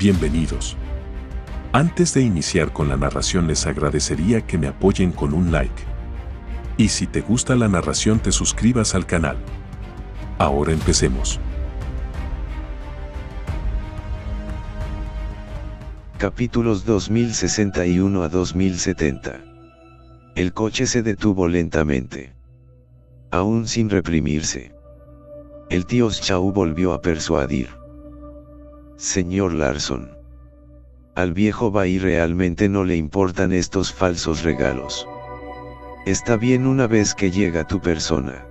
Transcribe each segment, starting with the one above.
Bienvenidos. Antes de iniciar con la narración les agradecería que me apoyen con un like. Y si te gusta la narración te suscribas al canal. Ahora empecemos. Capítulos 2061 a 2070. El coche se detuvo lentamente. Aún sin reprimirse. El tío Chau volvió a persuadir. Señor Larson. Al viejo Bai realmente no le importan estos falsos regalos. Está bien una vez que llega tu persona.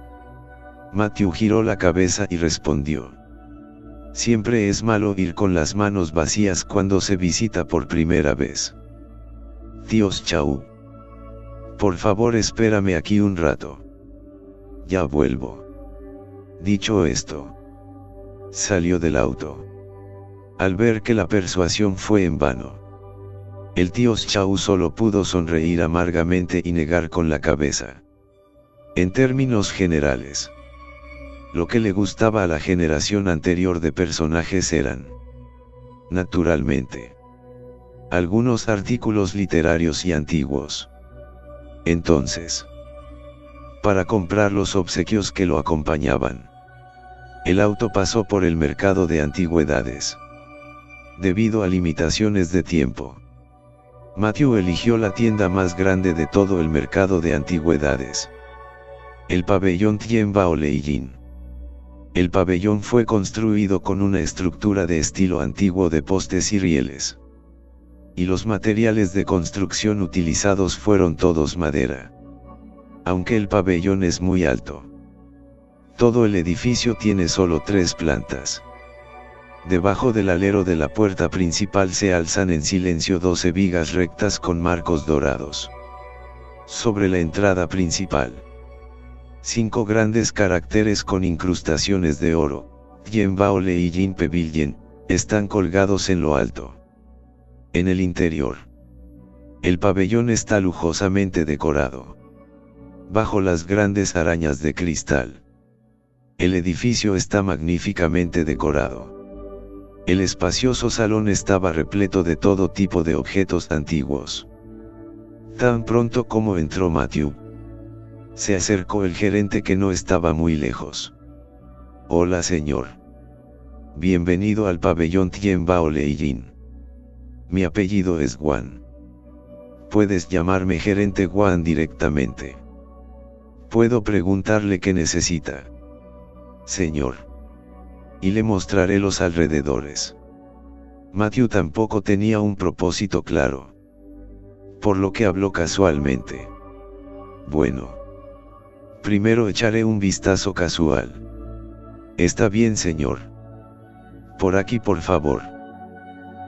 Matthew giró la cabeza y respondió. Siempre es malo ir con las manos vacías cuando se visita por primera vez. Tíos Chau. Por favor espérame aquí un rato. Ya vuelvo. Dicho esto, salió del auto. Al ver que la persuasión fue en vano, el tío Chau solo pudo sonreír amargamente y negar con la cabeza. En términos generales, lo que le gustaba a la generación anterior de personajes eran, naturalmente, algunos artículos literarios y antiguos. Entonces, para comprar los obsequios que lo acompañaban, el auto pasó por el mercado de antigüedades. Debido a limitaciones de tiempo, Matthew eligió la tienda más grande de todo el mercado de antigüedades, el pabellón Tien Bao Leijin. El pabellón fue construido con una estructura de estilo antiguo de postes y rieles, y los materiales de construcción utilizados fueron todos madera. Aunque el pabellón es muy alto, todo el edificio tiene solo 3 plantas. Debajo del alero de la puerta principal se alzan en silencio 12 vigas rectas con marcos dorados. Sobre la entrada principal, 5 grandes caracteres con incrustaciones de oro, Tien Bao Leijin Pavilion, están colgados en lo alto. En el interior, el pabellón está lujosamente decorado. Bajo las grandes arañas de cristal, el edificio está magníficamente decorado. El espacioso salón estaba repleto de todo tipo de objetos antiguos. Tan pronto como entró Matthew, se acercó el gerente que no estaba muy lejos. Hola señor. Bienvenido al pabellón Tien Bao Leijin. Mi apellido es Guan. Puedes llamarme gerente Guan directamente. Puedo preguntarle qué necesita. Señor. Y le mostraré los alrededores. Matthew tampoco tenía un propósito claro, por lo que habló casualmente. Bueno. Primero echaré un vistazo casual. Está bien, señor. Por aquí, por favor.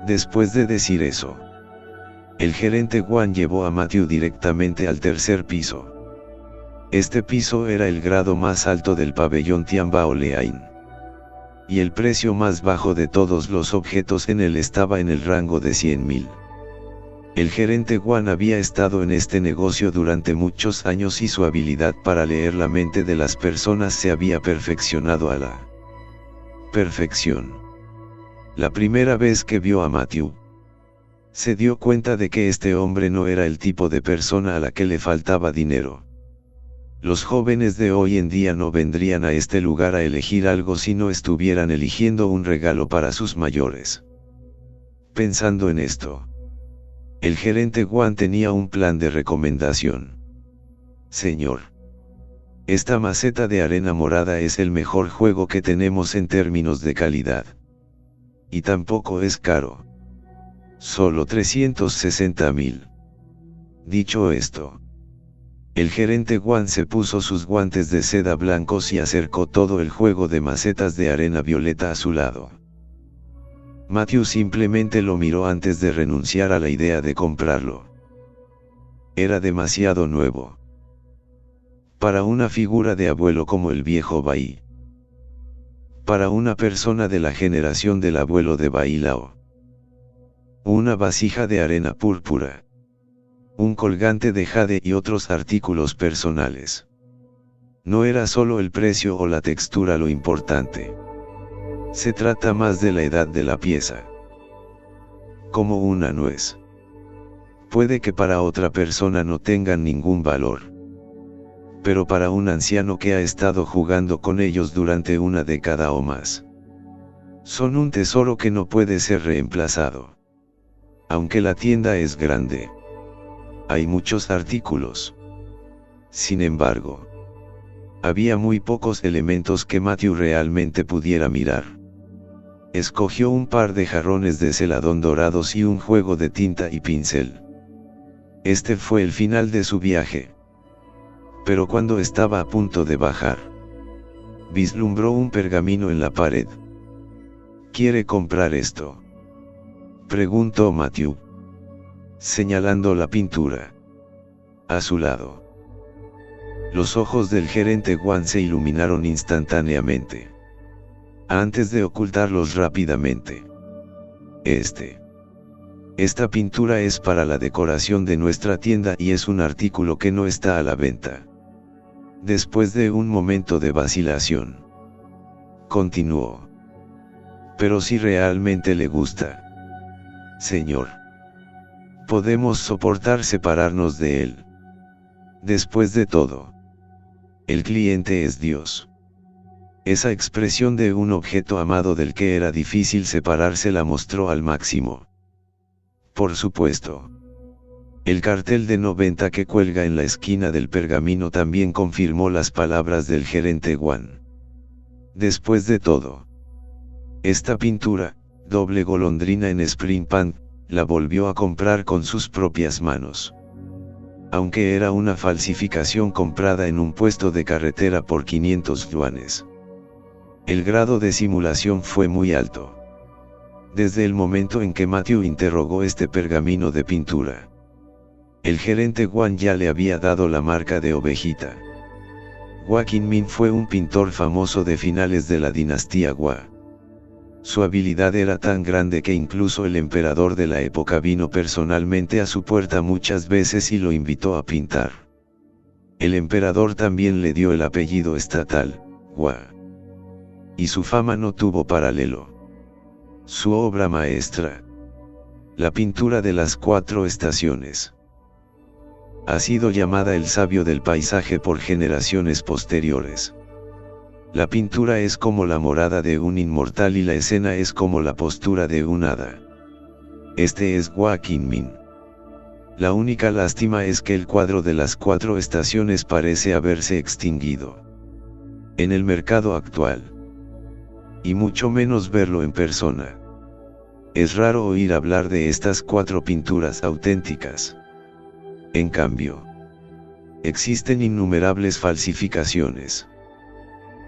Después de decir eso, el gerente Guan llevó a Matthew directamente al 3er piso. Este piso era el grado más alto del pabellón Tien Bao Leijin. Y el precio más bajo de todos los objetos en él estaba en el rango de 100.000. El gerente Guan había estado en este negocio durante muchos años y su habilidad para leer la mente de las personas se había perfeccionado a la perfección. La primera vez que vio a Matthew, se dio cuenta de que este hombre no era el tipo de persona a la que le faltaba dinero. Los jóvenes de hoy en día no vendrían a este lugar a elegir algo si no estuvieran eligiendo un regalo para sus mayores. Pensando en esto, el gerente Guan tenía un plan de recomendación. Señor. Esta maceta de arena morada es el mejor juego que tenemos en términos de calidad. Y tampoco es caro. Solo 360.000. Dicho esto, el gerente Guan se puso sus guantes de seda blancos y acercó todo el juego de macetas de arena violeta a su lado. Matthew simplemente lo miró antes de renunciar a la idea de comprarlo. Era demasiado nuevo. Para una figura de abuelo como el viejo Bai. Para una persona de la generación del abuelo de Bai Lao. Una vasija de arena púrpura. Un colgante de jade y otros artículos personales. No era solo el precio o la textura lo importante. Se trata más de la edad de la pieza. como una nuez. Puede que para otra persona no tengan ningún valor. Pero para un anciano que ha estado jugando con ellos durante una década o más, son un tesoro que no puede ser reemplazado. Aunque la tienda es grande, hay muchos artículos. Sin embargo, había muy pocos elementos que Matthew realmente pudiera mirar. Escogió un par de jarrones de celadón dorados y un juego de tinta y pincel. Este fue el final de su viaje. Pero cuando estaba a punto de bajar, vislumbró un pergamino en la pared. ¿Quiere comprar esto?, preguntó Matthew, señalando la pintura a su lado. Los ojos del gerente Wang se iluminaron instantáneamente, antes de ocultarlos rápidamente. Esta pintura es para la decoración de nuestra tienda y es un artículo que no está a la venta. Después de un momento de vacilación, continuó. Pero si realmente le gusta, señor, podemos soportar separarnos de él. Después de todo, el cliente es Dios. Esa expresión de un objeto amado del que era difícil separarse la mostró al máximo. Por supuesto. El cartel de 90 que cuelga en la esquina del pergamino también confirmó las palabras del gerente Wang. Después de todo, esta pintura, doble golondrina en Spring Pan, la volvió a comprar con sus propias manos. Aunque era una falsificación comprada en un puesto de carretera por 500 yuanes. El grado de simulación fue muy alto. Desde el momento en que Matthew interrogó este pergamino de pintura, el gerente Wang ya le había dado la marca de ovejita. Hua Qinmin fue un pintor famoso de finales de la dinastía Hua. Su habilidad era tan grande que incluso el emperador de la época vino personalmente a su puerta muchas veces y lo invitó a pintar. El emperador también le dio el apellido estatal, Hua. Y su fama no tuvo paralelo. Su obra maestra, la pintura de las 4 estaciones, ha sido llamada el sabio del paisaje por generaciones posteriores. La pintura es como la morada de un inmortal y la escena es como la postura de un hada. Este es Hua Qinmin. La única lástima es que el cuadro de las 4 estaciones parece haberse extinguido en el mercado actual. Y mucho menos verlo en persona. Es raro oír hablar de estas 4 pinturas auténticas. En cambio, existen innumerables falsificaciones.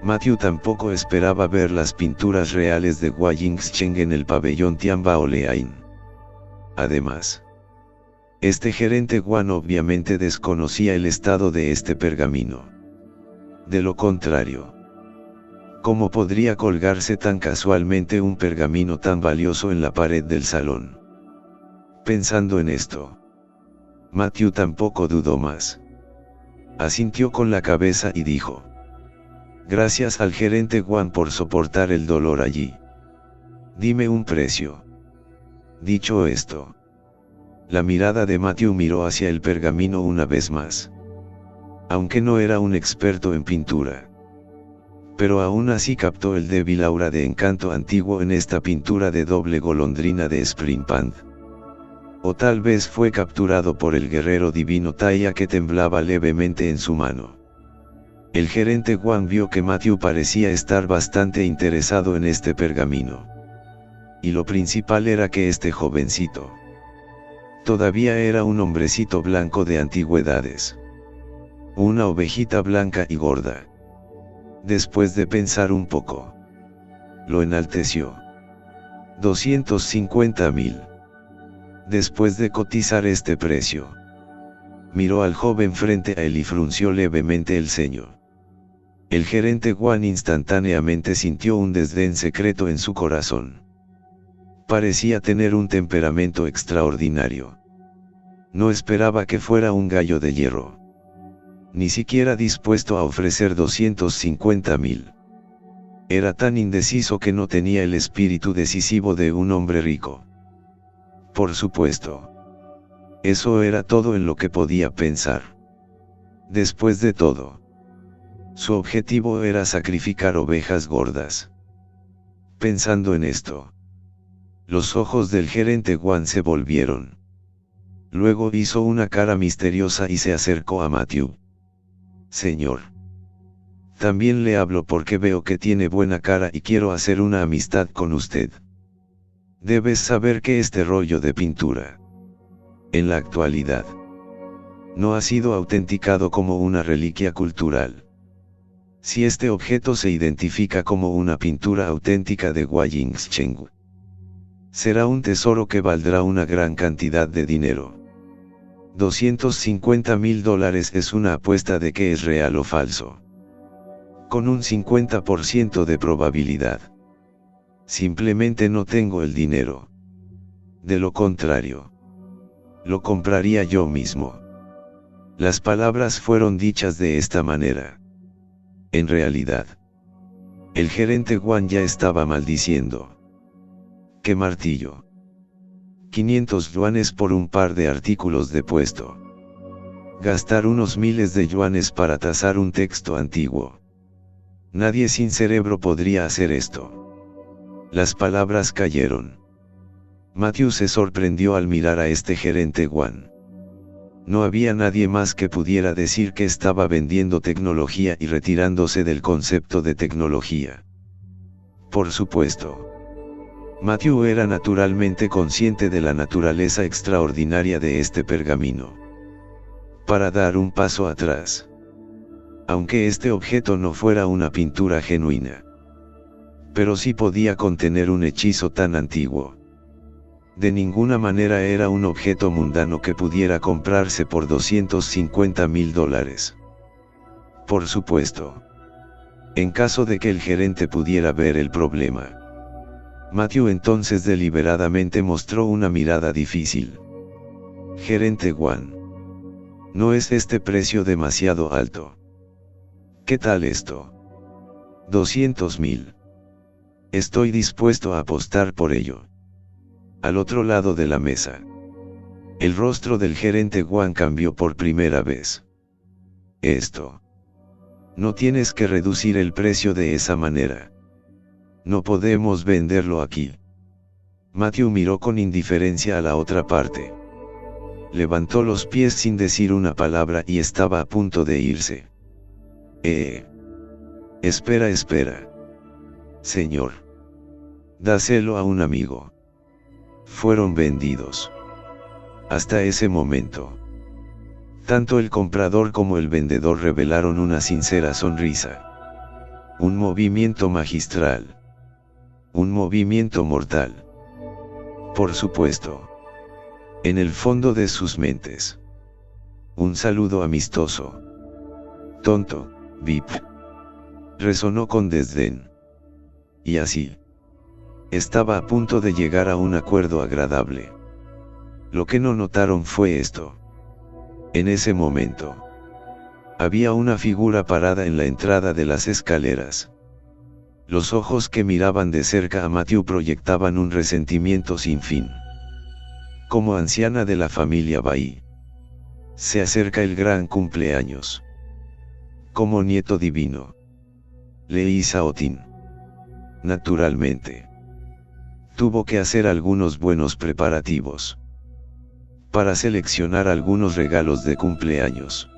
Matthew tampoco esperaba ver las pinturas reales de Hua Yingcheng en el pabellón Tianbaoleain. Además, este gerente Wang obviamente desconocía el estado de este pergamino. De lo contrario, ¿cómo podría colgarse tan casualmente un pergamino tan valioso en la pared del salón? Pensando en esto, Matthew tampoco dudó más. Asintió con la cabeza y dijo: gracias al gerente Wang por soportar el dolor allí. Dime un precio. Dicho esto, la mirada de Matthew miró hacia el pergamino una vez más. Aunque no era un experto en pintura, pero aún así captó el débil aura de encanto antiguo en esta pintura de doble golondrina de Spring Pan. O tal vez fue capturado por el guerrero divino Taya que temblaba levemente en su mano. El gerente Wang vio que Matthew parecía estar bastante interesado en este pergamino. Y lo principal era que este jovencito todavía era un hombrecito blanco de antigüedades. Una ovejita blanca y gorda. Después de pensar un poco, lo enalteció. 250.000. Después de cotizar este precio, miró al joven frente a él y frunció levemente el ceño. El gerente Wang instantáneamente sintió un desdén secreto en su corazón. Parecía tener un temperamento extraordinario. No esperaba que fuera un gallo de hierro. Ni siquiera dispuesto a ofrecer 250.000. Era tan indeciso que no tenía el espíritu decisivo de un hombre rico. Por supuesto. Eso era todo en lo que podía pensar. Después de todo, su objetivo era sacrificar ovejas gordas. Pensando en esto, los ojos del gerente Wan se volvieron. Luego hizo una cara misteriosa y se acercó a Matthew. Señor. También le hablo porque veo que tiene buena cara y quiero hacer una amistad con usted. Debes saber que este rollo de pintura, en la actualidad, no ha sido autenticado como una reliquia cultural. Si este objeto se identifica como una pintura auténtica de Guayingcheng, será un tesoro que valdrá una gran cantidad de dinero. $250.000 es una apuesta de que es real o falso. Con un 50% de probabilidad. Simplemente no tengo el dinero. De lo contrario, lo compraría yo mismo. Las palabras fueron dichas de esta manera. En realidad, el gerente Wan ya estaba maldiciendo. ¡Qué martillo! 500 yuanes por un par de artículos de puesto. Gastar unos miles de yuanes para tasar un texto antiguo. Nadie sin cerebro podría hacer esto. Las palabras cayeron. Matthew se sorprendió al mirar a este gerente Wan. No había nadie más que pudiera decir que estaba vendiendo tecnología y retirándose del concepto de tecnología. Por supuesto. Matthew era naturalmente consciente de la naturaleza extraordinaria de este pergamino. Para dar un paso atrás. Aunque este objeto no fuera una pintura genuina. Pero sí podía contener un hechizo tan antiguo. De ninguna manera era un objeto mundano que pudiera comprarse por $250.000. Por supuesto. En caso de que el gerente pudiera ver el problema. Matthew entonces deliberadamente mostró una mirada difícil. Gerente Wan. ¿No es este precio demasiado alto? ¿Qué tal esto? 200.000. Estoy dispuesto a apostar por ello. Al otro lado de la mesa. El rostro del gerente Wan cambió por primera vez. Esto. No tienes que reducir el precio de esa manera. No podemos venderlo aquí. Matthew miró con indiferencia a la otra parte. Levantó los pies sin decir una palabra y estaba a punto de irse. Espera. Señor. Dáselo a un amigo. Fueron vendidos. Hasta ese momento. Tanto el comprador como el vendedor revelaron una sincera sonrisa. Un movimiento magistral. Un movimiento mortal. Por supuesto. En el fondo de sus mentes. Un saludo amistoso. Tonto, Vip. Resonó con desdén. Y así. Estaba a punto de llegar a un acuerdo agradable. Lo que no notaron fue esto. En ese momento. Había una figura parada en la entrada de las escaleras. Los ojos que miraban de cerca a Matthew proyectaban un resentimiento sin fin. Como anciana de la familia Bai. Se acerca el gran cumpleaños. Como nieto divino. Lei Shaotin. Naturalmente. Tuvo que hacer algunos buenos preparativos. Para seleccionar algunos regalos de cumpleaños.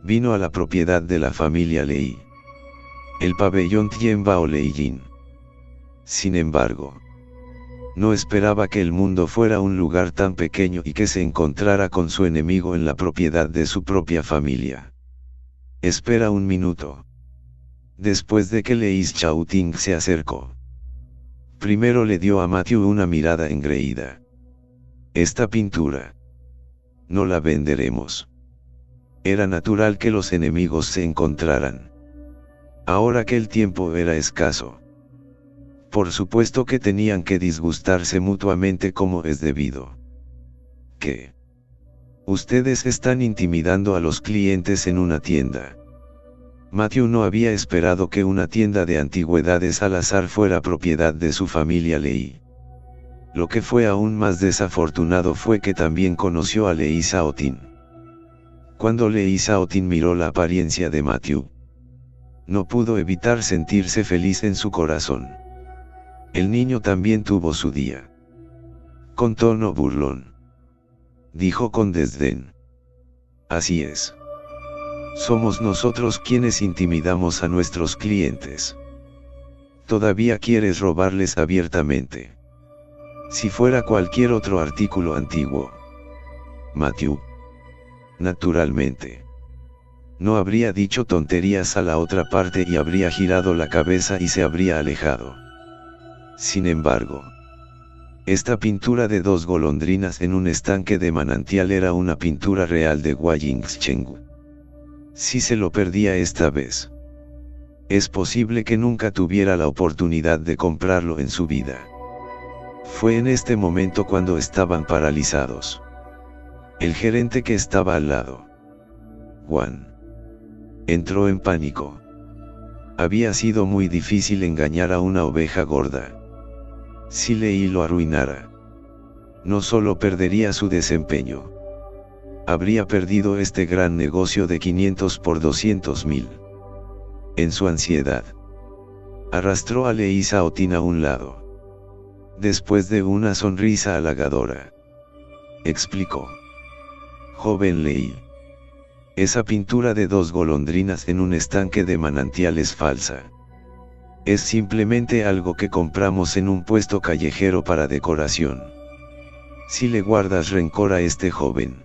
Vino a la propiedad de la familia Lei. El pabellón Tianbao Leijin. Sin embargo. No esperaba que el mundo fuera un lugar tan pequeño y que se encontrara con su enemigo en la propiedad de su propia familia. Espera un minuto. Después de que Lei Shaoting se acercó. Primero le dio a Matthew una mirada engreída. Esta pintura. No la venderemos. Era natural que los enemigos se encontraran. Ahora que el tiempo era escaso. Por supuesto que tenían que disgustarse mutuamente como es debido. ¿Qué? Ustedes están intimidando a los clientes en una tienda. Matthew no había esperado que una tienda de antigüedades al azar fuera propiedad de su familia Lei. Lo que fue aún más desafortunado fue que también conoció a Lee Sao-tin. Cuando Lee Sao-tin miró la apariencia de Matthew, no pudo evitar sentirse feliz en su corazón. El niño también tuvo su día. Con tono burlón, dijo con desdén: así es. Somos nosotros quienes intimidamos a nuestros clientes. Todavía quieres robarles abiertamente. Si fuera cualquier otro artículo antiguo, Matthew, naturalmente, no habría dicho tonterías a la otra parte y habría girado la cabeza y se habría alejado. Sin embargo, esta pintura de dos golondrinas en un estanque de manantial era una pintura real de Hua Yingcheng. Si se lo perdía esta vez, es posible que nunca tuviera la oportunidad de comprarlo en su vida. Fue en este momento cuando estaban paralizados. El gerente que estaba al lado, Juan, entró en pánico. Había sido muy difícil engañar a una oveja gorda. Si Lee lo arruinara, no solo perdería su desempeño, habría perdido este gran negocio de 500 por 200.000. En su ansiedad, arrastró a Lee Sao-tin a un lado. Después de una sonrisa halagadora, explicó: joven Lee, esa pintura de dos golondrinas en un estanque de manantial es falsa. Es simplemente algo que compramos en un puesto callejero para decoración. Si le guardas rencor a este joven,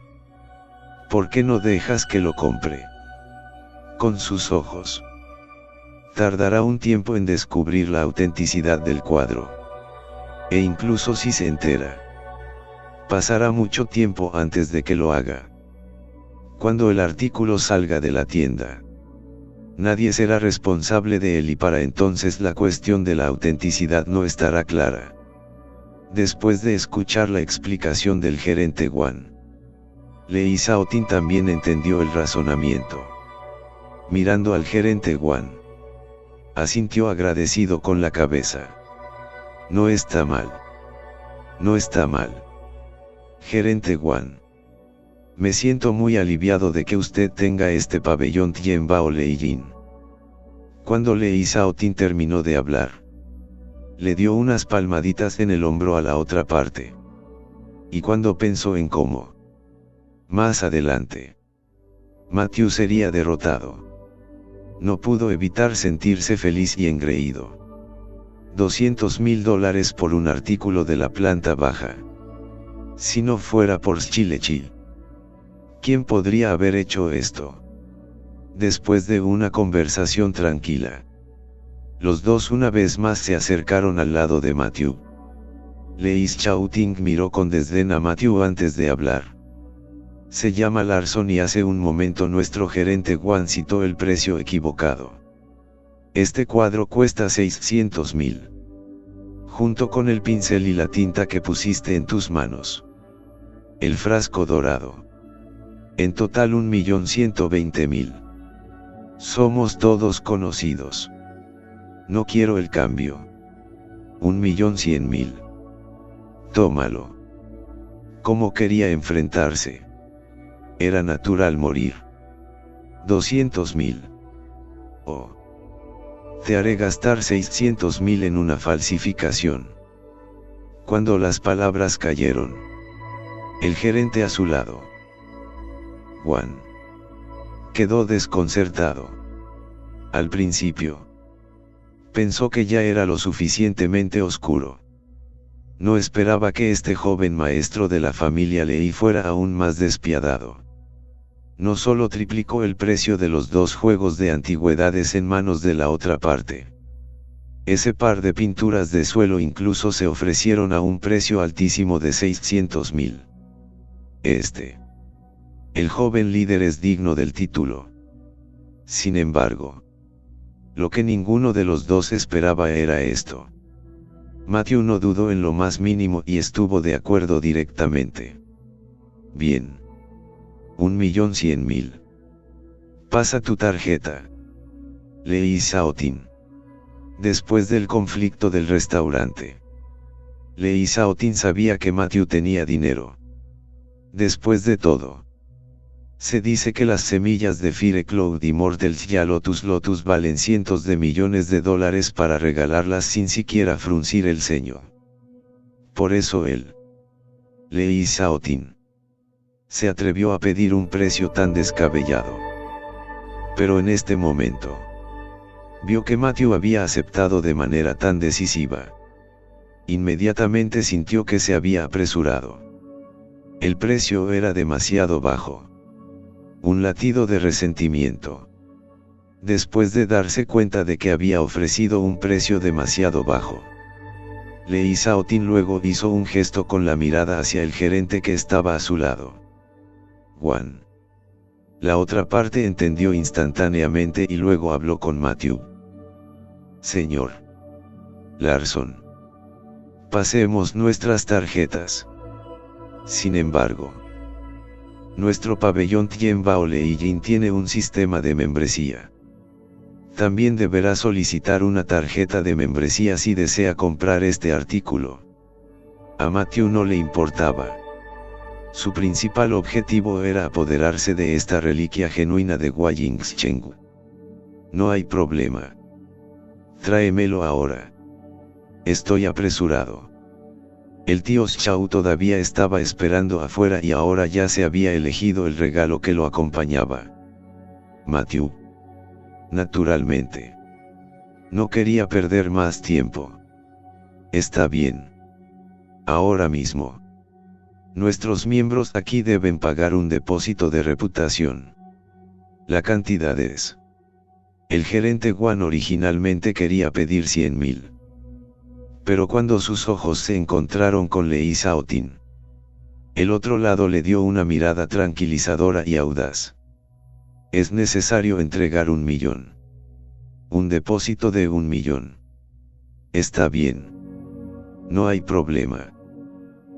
¿por qué no dejas que lo compre? Con sus ojos. Tardará un tiempo en descubrir la autenticidad del cuadro. E incluso si se entera, pasará mucho tiempo antes de que lo haga. Cuando el artículo salga de la tienda, nadie será responsable de él y para entonces la cuestión de la autenticidad no estará clara. Después de escuchar la explicación del gerente Juan, Lee Sao-tin también entendió el razonamiento. Mirando al gerente Juan, asintió agradecido con la cabeza. No está mal. No está mal. Gerente Juan, me siento muy aliviado de que usted tenga este pabellón Tianbao Leijin. Cuando Lee Sao-tin terminó de hablar, le dio unas palmaditas en el hombro a la otra parte. Y cuando pensó en cómo, más adelante, Matthew sería derrotado, no pudo evitar sentirse feliz y engreído. $200.000 por un artículo de la planta baja. Si no fuera por Chilechi, ¿quién podría haber hecho esto? Después de una conversación tranquila, los dos una vez más se acercaron al lado de Matthew. Lee Sao-tin miró con desdén a Matthew antes de hablar. Se llama Larson y hace un momento nuestro gerente Juan citó el precio equivocado. Este cuadro cuesta 600.000. Junto con el pincel y la tinta que pusiste en tus manos. El frasco dorado. En total 1.120.000. Somos todos conocidos. No quiero el cambio. 1.100.000. Tómalo. ¿Cómo quería enfrentarse? Era natural morir. 200.000. Oh. Te haré gastar 600.000 en una falsificación. Cuando las palabras cayeron, el gerente a su lado, Juan, quedó desconcertado. Al principio, pensó que ya era lo suficientemente oscuro. No esperaba que este joven maestro de la familia Lee fuera aún más despiadado. No solo triplicó el precio de los dos juegos de antigüedades en manos de la otra parte. Ese par de pinturas de suelo incluso se ofrecieron a un precio altísimo de 600.000. El joven líder es digno del título. Sin embargo, lo que ninguno de los dos esperaba era esto. Matthew no dudó en lo más mínimo y estuvo de acuerdo directamente. Bien. 1.100.000. Pasa tu tarjeta. Lee Sao-tin. Después del conflicto del restaurante, Lee Xiaoting sabía que Matthew tenía dinero. Después de todo, se dice que las semillas de Fire Cloud Immortals y Lotus valen cientos de millones de dólares para regalarlas sin siquiera fruncir el ceño. Por eso él, Lee Xiaoting, se atrevió a pedir un precio tan descabellado. Pero en este momento, vio que Matthew había aceptado de manera tan decisiva. Inmediatamente sintió que se había apresurado. El precio era demasiado bajo. Un latido de resentimiento. Después de darse cuenta de que había ofrecido un precio demasiado bajo, Lee Xiaoting luego hizo un gesto con la mirada hacia el gerente que estaba a su lado. Juan. La otra parte entendió instantáneamente y luego habló con Matthew. Señor Larson, pasemos nuestras tarjetas. Sin embargo, nuestro pabellón Tianbao Leijin tiene un sistema de membresía. También deberá solicitar una tarjeta de membresía si desea comprar este artículo. A Matthew no le importaba. Su principal objetivo era apoderarse de esta reliquia genuina de Guayingsheng. No hay problema. Tráemelo ahora. Estoy apresurado. El tío Xiao todavía estaba esperando afuera y ahora ya se había elegido el regalo que lo acompañaba. Matthew, naturalmente, no quería perder más tiempo. Está bien. Ahora mismo, nuestros miembros aquí deben pagar un depósito de reputación. La cantidad es... El gerente Guan originalmente quería pedir 100.000. Pero cuando sus ojos se encontraron con Lee Xiaoting, el otro lado le dio una mirada tranquilizadora y audaz. Es necesario entregar 1 millón. Un depósito de 1 millón. Está bien. No hay problema.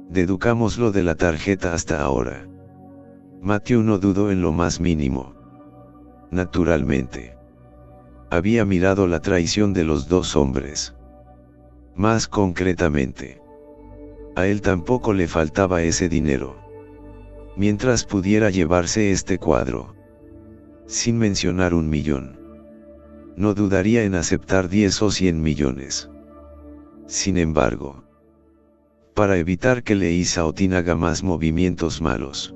Deducámoslo de la tarjeta hasta ahora. Matthew no dudó en lo más mínimo. Naturalmente, había mirado la traición de los dos hombres. Más concretamente, a él tampoco le faltaba ese dinero. Mientras pudiera llevarse este cuadro, sin mencionar 1 millón, no dudaría en aceptar 10 o 100 millones. Sin embargo, para evitar que Lee Xiaoting haga más movimientos malos,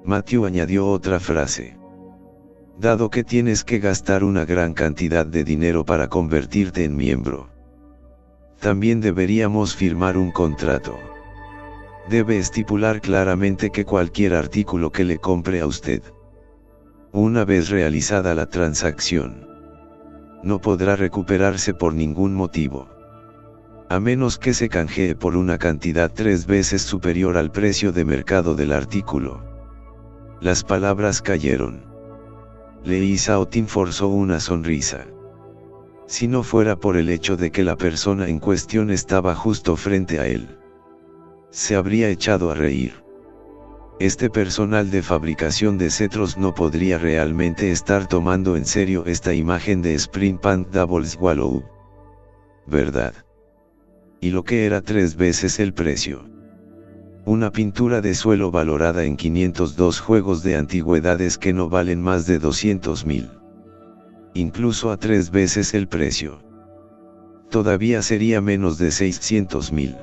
Matthew añadió otra frase. Dado que tienes que gastar una gran cantidad de dinero para convertirte en miembro, también deberíamos firmar un contrato. Debe estipular claramente que cualquier artículo que le compre a usted, una vez realizada la transacción, no podrá recuperarse por ningún motivo, a menos que se canjee por una cantidad 3 veces superior al precio de mercado del artículo. Las palabras cayeron. Lee Xiaoting forzó una sonrisa. Si no fuera por el hecho de que la persona en cuestión estaba justo frente a él, se habría echado a reír. Este personal de fabricación de cetros no podría realmente estar tomando en serio esta imagen de Spring Pant Double Swallow, ¿verdad? Y lo que era 3 veces el precio. Una pintura de suelo valorada en 502 juegos de antigüedades que no valen más de 200.000. Incluso a 3 veces el precio. Todavía sería menos de 600.000.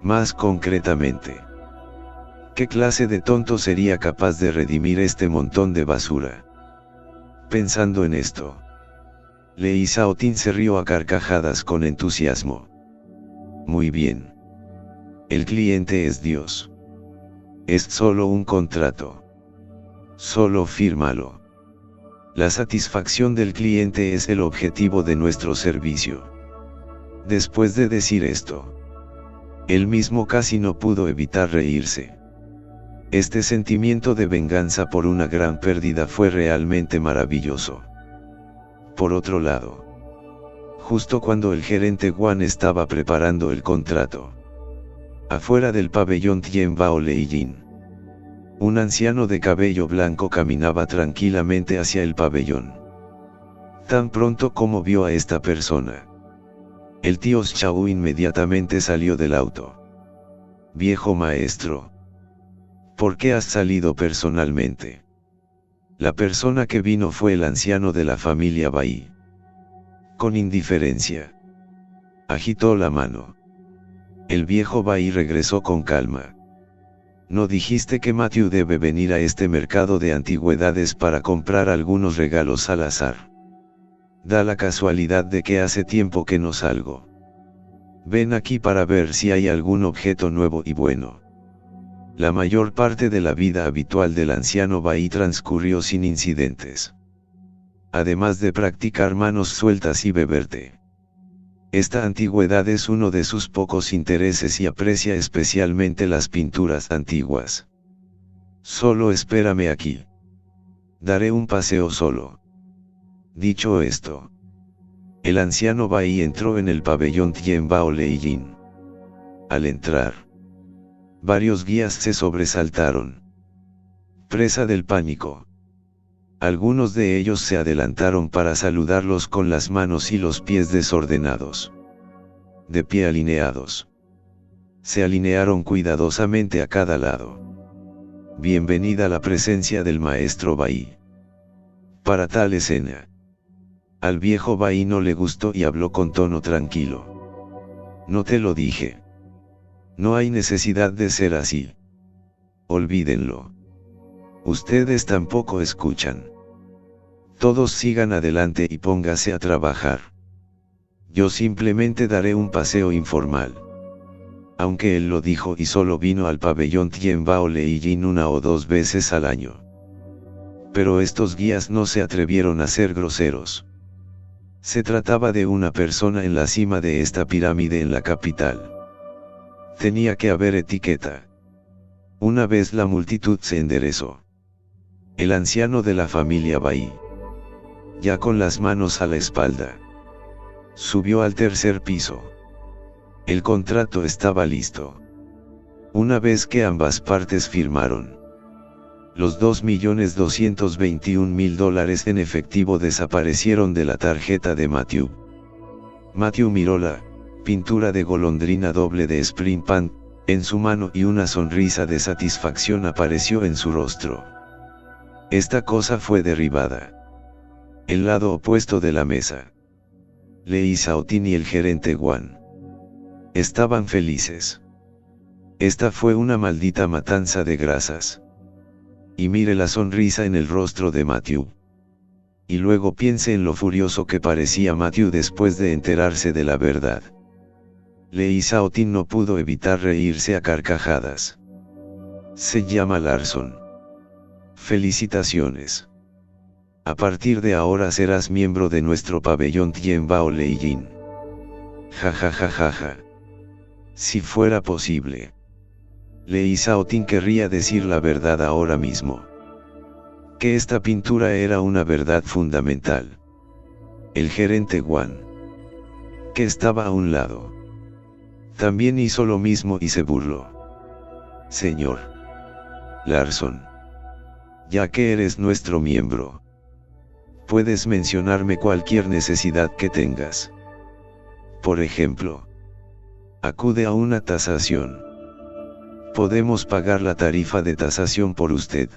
Más concretamente, ¿qué clase de tonto sería capaz de redimir este montón de basura? Pensando en esto, Lee Xiaoting se rió a carcajadas con entusiasmo. Muy bien. El cliente es Dios. Es solo un contrato. Solo fírmalo. La satisfacción del cliente es el objetivo de nuestro servicio. Después de decir esto, él mismo casi no pudo evitar reírse. Este sentimiento de venganza por una gran pérdida fue realmente maravilloso. Por otro lado, justo cuando el gerente Guan estaba preparando el contrato, afuera del pabellón Tianbao Leijin, un anciano de cabello blanco caminaba tranquilamente hacia el pabellón. Tan pronto como vio a esta persona, El tío Xiao inmediatamente salió del auto. Viejo maestro. ¿Por qué has salido personalmente? La persona que vino fue el anciano de la familia Bai. Con indiferencia. Agitó la mano. El viejo Bai regresó con calma. ¿No dijiste que Matthew debe venir a este mercado de antigüedades para comprar algunos regalos al azar? Da la casualidad de que hace tiempo que no salgo. Ven aquí para ver si hay algún objeto nuevo y bueno. La mayor parte de la vida habitual del anciano Bai transcurrió sin incidentes. Además de practicar manos sueltas y beber té. Esta antigüedad es uno de sus pocos intereses y aprecia especialmente las pinturas antiguas. Solo espérame aquí. Daré un paseo solo. Dicho esto, el anciano Bai entró en el pabellón Tianbao Leijin. Al entrar, varios guías se sobresaltaron. Presa del pánico. Algunos de ellos se adelantaron para saludarlos con las manos y los pies desordenados. De pie alineados. Se alinearon cuidadosamente a cada lado. Bienvenida a la presencia del maestro Bai. Para tal escena. Al viejo Bai no le gustó y habló con tono tranquilo. No te lo dije. No hay necesidad de ser así. Olvídenlo. Ustedes tampoco escuchan. Todos sigan adelante y póngase a trabajar. Yo simplemente daré un paseo informal. Aunque él lo dijo y solo vino al pabellón Tianbao Leijin 1 o 2 veces al año. Pero estos guías no se atrevieron a ser groseros. Se trataba de una persona en la cima de esta pirámide en la capital. Tenía que haber etiqueta. Una vez la multitud se enderezó. El anciano de la familia Bai, ya con las manos a la espalda, subió al tercer piso. El contrato estaba listo. Una vez que ambas partes firmaron, los $2.221.000 en efectivo desaparecieron de la tarjeta de Matthew. Matthew miró la pintura de golondrina doble de Spring Pan en su mano y una sonrisa de satisfacción apareció en su rostro. Esta cosa fue derribada. El lado opuesto de la mesa. Lei Xiaotin y el gerente Guan estaban felices. Esta fue una maldita matanza de grasas. Y mire la sonrisa en el rostro de Matthew. Y luego piense en lo furioso que parecía Matthew después de enterarse de la verdad. Lei Xiaotin no pudo evitar reírse a carcajadas. Se llama Larson. Felicitaciones. A partir de ahora serás miembro de nuestro pabellón Tianbao Leijin. Ja ja ja ja ja. Si fuera posible. Lei Xiaotin querría decir la verdad ahora mismo. Que esta pintura era una verdad fundamental. El gerente Guan, que estaba a un lado, también hizo lo mismo y se burló. Señor Larson, ya que eres nuestro miembro, puedes mencionarme cualquier necesidad que tengas. Por ejemplo, acude a una tasación. Podemos pagar la tarifa de tasación por usted.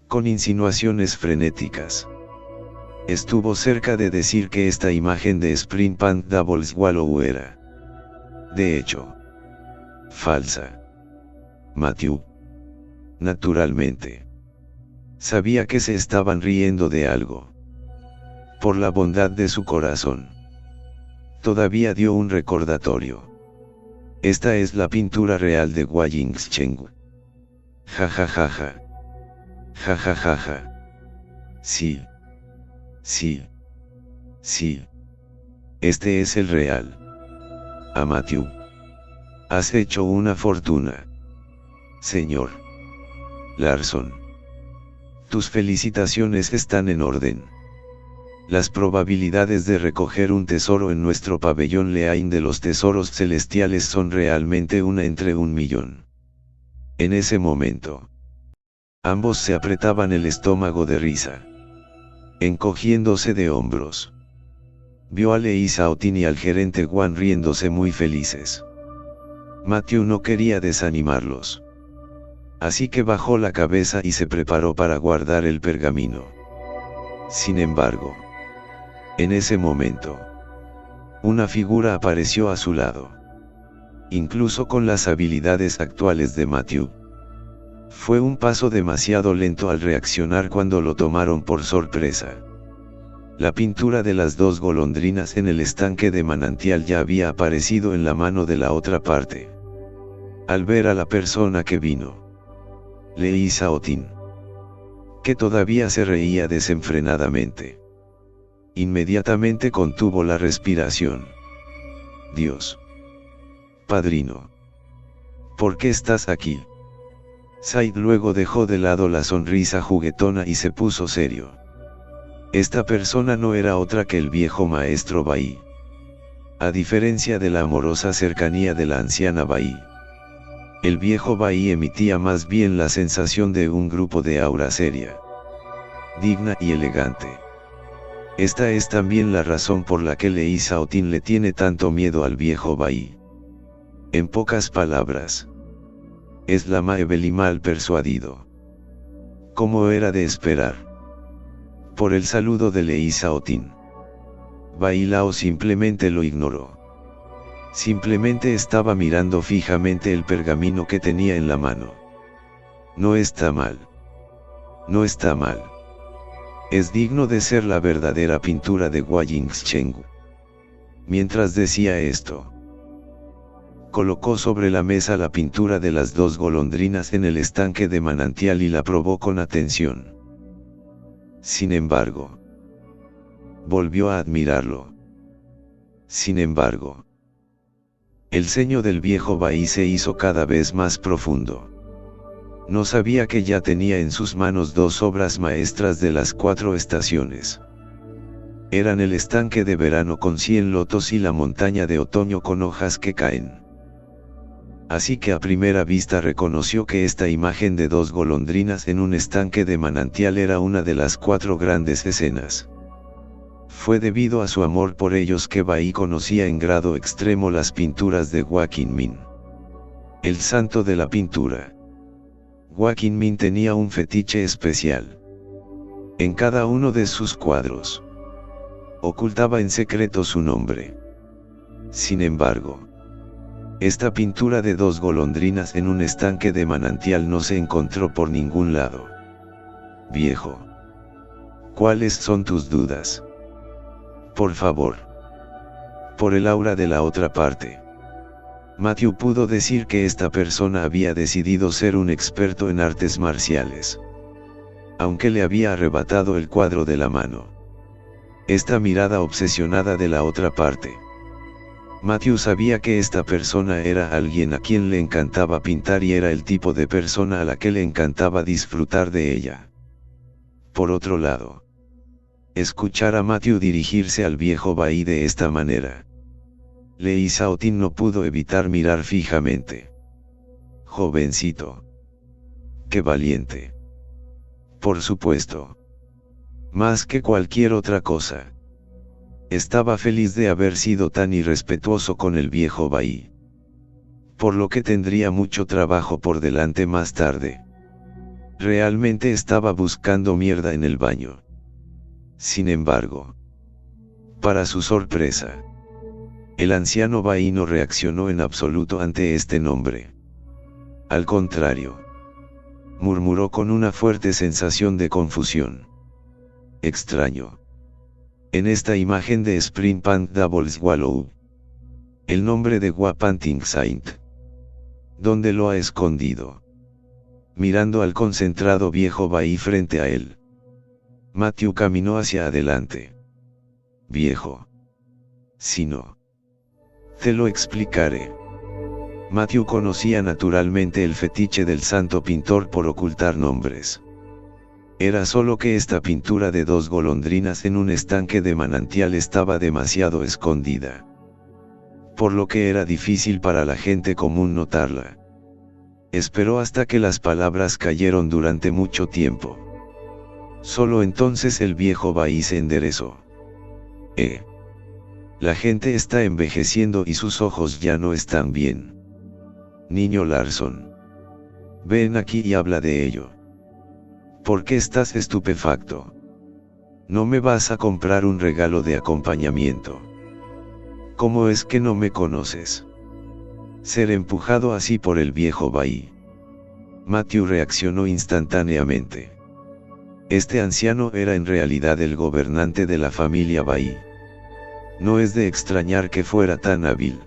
Con insinuaciones frenéticas. Estuvo cerca de decir que esta imagen de Spring Pan Double Swallow era, de hecho, falsa. Matthew, naturalmente, sabía que se estaban riendo de algo. Por la bondad de su corazón, todavía dio un recordatorio. Esta es la pintura real de Hua Yingcheng. Ja ja ja ja. Ja ja ja ja. Sí. Sí. Sí. Este es el real. A Matthew. Has hecho una fortuna. Señor Larson. Tus felicitaciones están en orden. Las probabilidades de recoger un tesoro en nuestro pabellón Leain de los tesoros celestiales son realmente una entre 1.000.000. En ese momento, ambos se apretaban el estómago de risa, encogiéndose de hombros. Vio a Lee Sao-tin y al gerente Wang riéndose muy felices. Matthew no quería desanimarlos. Así que bajó la cabeza y se preparó para guardar el pergamino. Sin embargo, en ese momento, una figura apareció a su lado. Incluso con las habilidades actuales de Matthew, fue un paso demasiado lento al reaccionar cuando lo tomaron por sorpresa. La pintura de las dos golondrinas en el estanque de manantial ya había aparecido en la mano de la otra parte. Al ver a la persona que vino, Lee Sao-tin, que todavía se reía desenfrenadamente, inmediatamente contuvo la respiración. Dios. Padrino. ¿Por qué estás aquí? Said luego dejó de lado la sonrisa juguetona y se puso serio. Esta persona no era otra que el viejo maestro Bai. A diferencia de la amorosa cercanía de la anciana Bai, el viejo Bai emitía más bien la sensación de un grupo de aura seria, digna y elegante. Esta es también la razón por la que Lee Sao-tin le tiene tanto miedo al viejo Bai. En pocas palabras, es la Maebeli mal persuadido. Como era de esperar. Por el saludo de Lee Sao-tin, Bai Lao simplemente lo ignoró. Simplemente estaba mirando fijamente el pergamino que tenía en la mano. No está mal. No está mal. Es digno de ser la verdadera pintura de Hua Yingsheng. Mientras decía esto, colocó sobre la mesa la pintura de las dos golondrinas en el estanque de manantial y la probó con atención. Sin embargo, volvió a admirarlo. Sin embargo, el ceño del viejo Bai se hizo cada vez más profundo. No sabía que ya tenía en sus manos dos obras maestras de las 4 estaciones. Eran el estanque de verano con 100 lotos y la montaña de otoño con hojas que caen. Así que a primera vista reconoció que esta imagen de dos golondrinas en un estanque de manantial era una de las 4 grandes escenas. Fue debido a su amor por ellos que Bai conocía en grado extremo las pinturas de Hua Qingmin, el santo de la pintura. Hua Qingmin tenía un fetiche especial. En cada uno de sus cuadros, ocultaba en secreto su nombre. Sin embargo, esta pintura de dos golondrinas en un estanque de manantial no se encontró por ningún lado. Viejo, ¿cuáles son tus dudas? Por favor. Por el aura de la otra parte. Matthew pudo decir que esta persona había decidido ser un experto en artes marciales. Aunque le había arrebatado el cuadro de la mano. Esta mirada obsesionada de la otra parte. Matthew sabía que esta persona era alguien a quien le encantaba pintar y era el tipo de persona a la que le encantaba disfrutar de ella. Por otro lado, escuchar a Matthew dirigirse al viejo Bai de esta manera. Lee Sao-tin no pudo evitar mirar fijamente. Jovencito. Qué valiente. Por supuesto. Más que cualquier otra cosa. Estaba feliz de haber sido tan irrespetuoso con el viejo Bai. Por lo que tendría mucho trabajo por delante más tarde. Realmente estaba buscando mierda en el baño. Sin embargo, para su sorpresa, el anciano Bai no reaccionó en absoluto ante este nombre. Al contrario, murmuró con una fuerte sensación de confusión. Extraño. En esta imagen de Spring Pant Double Swallow, el nombre de Hua Panting Saint. ¿Dónde lo ha escondido? Mirando al concentrado viejo Bai frente a él, Matthew caminó hacia adelante. Viejo. Si no, te lo explicaré. Matthew conocía naturalmente el fetiche del santo pintor por ocultar nombres. Era solo que esta pintura de dos golondrinas en un estanque de manantial estaba demasiado escondida. Por lo que era difícil para la gente común notarla. Esperó hasta que las palabras cayeron durante mucho tiempo. Solo entonces el viejo Bai se enderezó. La gente está envejeciendo y sus ojos ya no están bien. Niño Larson. Ven aquí y habla de ello. ¿Por qué estás estupefacto? ¿No me vas a comprar un regalo de acompañamiento? ¿Cómo es que no me conoces? Ser empujado así por el viejo Bai. Matthew reaccionó instantáneamente. Este anciano era en realidad el gobernante de la familia Bai. No es de extrañar que fuera tan hábil.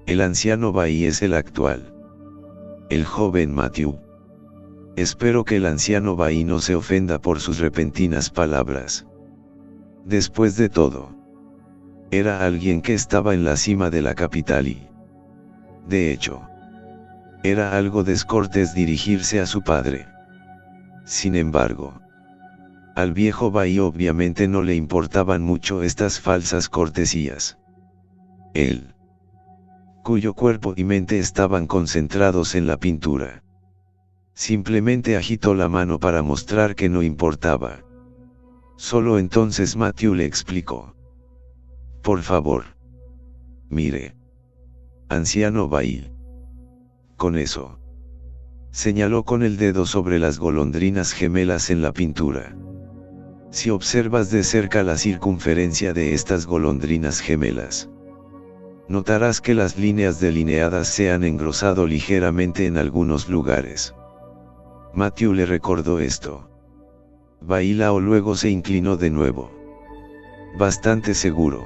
El anciano Bai es el actual. El joven Matthew. Espero que el anciano Bai no se ofenda por sus repentinas palabras. Después de todo, era alguien que estaba en la cima de la capital y, de hecho, era algo descortés dirigirse a su padre. Sin embargo, al viejo Bai obviamente no le importaban mucho estas falsas cortesías. Él, cuyo cuerpo y mente estaban concentrados en la pintura, simplemente agitó la mano para mostrar que no importaba. Solo entonces Matthew le explicó. Por favor. Mire. Anciano Bai. Con eso. Señaló con el dedo sobre las golondrinas gemelas en la pintura. Si observas de cerca la circunferencia de estas golondrinas gemelas, notarás que las líneas delineadas se han engrosado ligeramente en algunos lugares. Matthew le recordó esto. Bai Lao luego se inclinó de nuevo. Bastante seguro.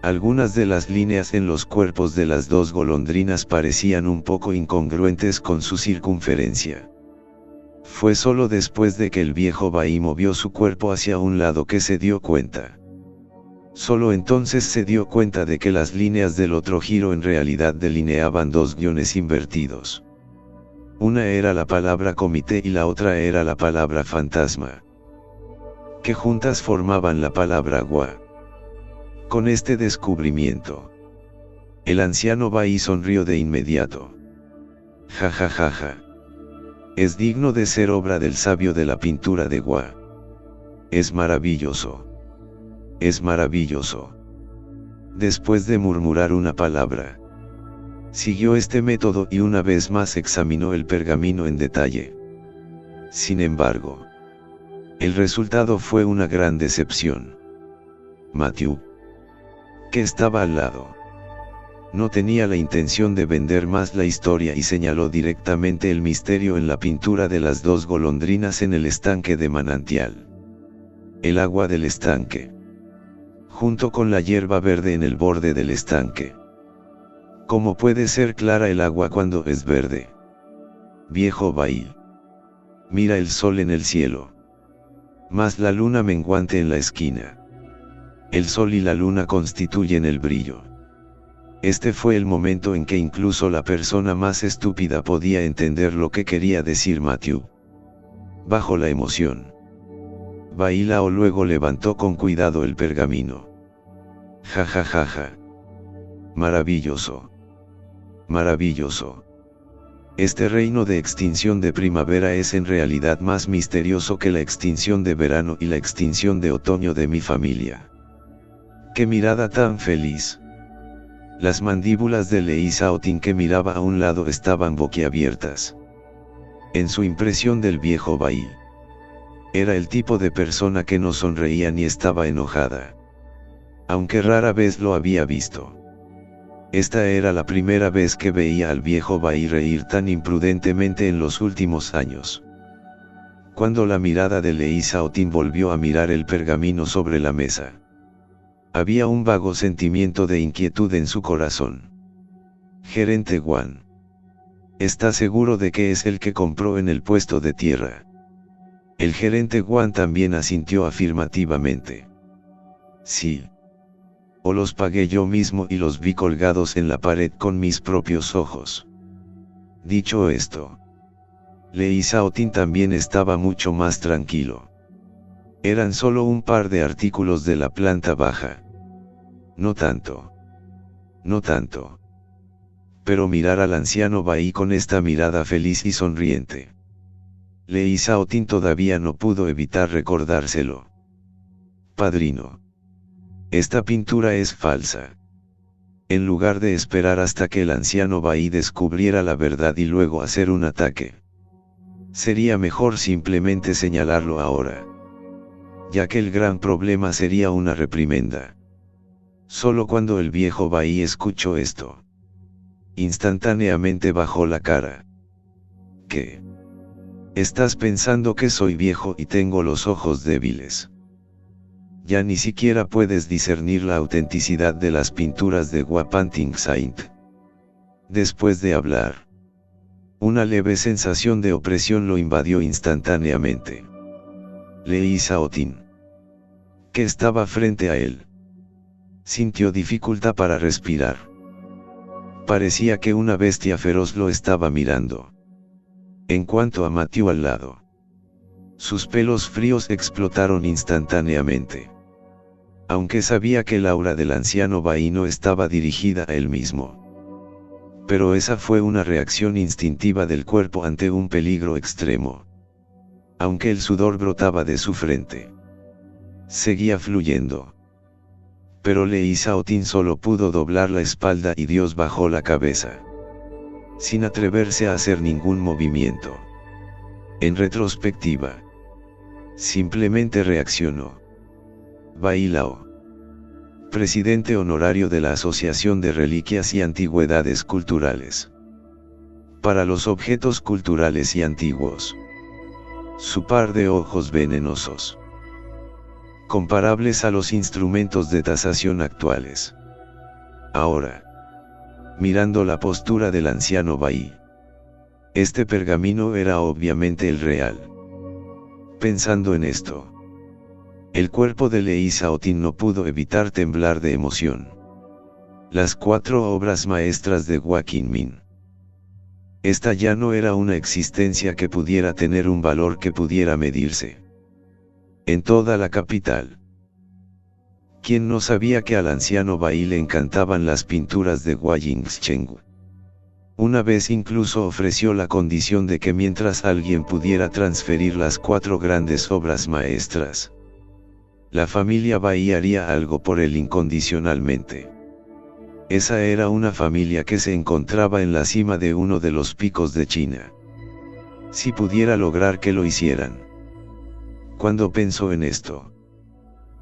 Algunas de las líneas en los cuerpos de las dos golondrinas parecían un poco incongruentes con su circunferencia. Fue solo después de que el viejo Bai movió su cuerpo hacia un lado que se dio cuenta. Solo entonces se dio cuenta de que las líneas del otro giro en realidad delineaban dos guiones invertidos. Una era la palabra comité y la otra era la palabra fantasma, que juntas formaban la palabra Gua. Con este descubrimiento, el anciano Bai sonrió de inmediato. Ja ja ja ja. Es digno de ser obra del sabio de la pintura de Gua. Es maravilloso. Es maravilloso. Después de murmurar una palabra, siguió este método y una vez más examinó el pergamino en detalle. Sin embargo, el resultado fue una gran decepción. Matthew, que estaba al lado, no tenía la intención de vender más la historia y señaló directamente el misterio en la pintura de las dos golondrinas en el estanque de manantial. El agua del estanque, junto con la hierba verde en el borde del estanque. ¿Cómo puede ser clara el agua cuando es verde? Viejo Bai. Mira el sol en el cielo. Más la luna menguante en la esquina. El sol y la luna constituyen el brillo. Este fue el momento en que incluso la persona más estúpida podía entender lo que quería decir Matthew. Bajo la emoción, Bai Lao luego levantó con cuidado el pergamino. Ja ja ja ja. Maravilloso. Maravilloso. Este reino de extinción de primavera es en realidad más misterioso que la extinción de verano y la extinción de otoño de mi familia. ¡Qué mirada tan feliz! Las mandíbulas de Lei Shaoting que miraba a un lado estaban boquiabiertas. En su impresión del viejo Bai, era el tipo de persona que no sonreía ni estaba enojada. Aunque rara vez lo había visto. Esta era la primera vez que veía al viejo Bai reír tan imprudentemente en los últimos años. Cuando la mirada de Lei Shaoting volvió a mirar el pergamino sobre la mesa, había un vago sentimiento de inquietud en su corazón. Gerente Guan. ¿Está seguro de que es el que compró en el puesto de tierra? El gerente Guan también asintió afirmativamente. Sí. O los pagué yo mismo y los vi colgados en la pared con mis propios ojos. Dicho esto, Lei Shaoting también estaba mucho más tranquilo. Eran solo un par de artículos de la planta baja. No tanto. No tanto. Pero mirar al anciano Bai con esta mirada feliz y sonriente. Lei Shaoting todavía no pudo evitar recordárselo. Padrino. Esta pintura es falsa. En lugar de esperar hasta que el anciano Bai descubriera la verdad y luego hacer un ataque, sería mejor simplemente señalarlo ahora, ya que el gran problema sería una reprimenda. Solo cuando el viejo Bai escuchó esto, instantáneamente bajó la cara. ¿Qué? ¿Estás pensando que soy viejo y tengo los ojos débiles? Ya ni siquiera puedes discernir la autenticidad de las pinturas de Guapanting Saint. Después de hablar, una leve sensación de opresión lo invadió instantáneamente. Lei Saotin, que estaba frente a él, sintió dificultad para respirar. Parecía que una bestia feroz lo estaba mirando. En cuanto a Matthew al lado, sus pelos fríos explotaron instantáneamente. Aunque sabía que el aura del anciano Bai no estaba dirigida a él mismo. Pero esa fue una reacción instintiva del cuerpo ante un peligro extremo. Aunque el sudor brotaba de su frente, seguía fluyendo. Pero Lei Saotin solo pudo doblar la espalda y Dios bajó la cabeza, sin atreverse a hacer ningún movimiento. En retrospectiva, simplemente reaccionó. Bai Lao, presidente honorario de la Asociación de Reliquias y Antigüedades Culturales. Para los objetos culturales y antiguos, su par de ojos venenosos, comparables a los instrumentos de tasación actuales. Ahora, mirando la postura del anciano Bai, este pergamino era obviamente el real. Pensando en esto, el cuerpo de Lei Saotin no pudo evitar temblar de emoción. Las 4 obras maestras de Hua Qingming. Esta ya no era una existencia que pudiera tener un valor que pudiera medirse en toda la capital. ¿Quién no sabía que al anciano Bai le encantaban las pinturas de Hua Yingcheng? Una vez incluso ofreció la condición de que mientras alguien pudiera transferir las 4 grandes obras maestras, la familia Bai haría algo por él incondicionalmente. Esa era una familia que se encontraba en la cima de uno de los picos de China. Si pudiera lograr que lo hicieran. Cuando pensó en esto,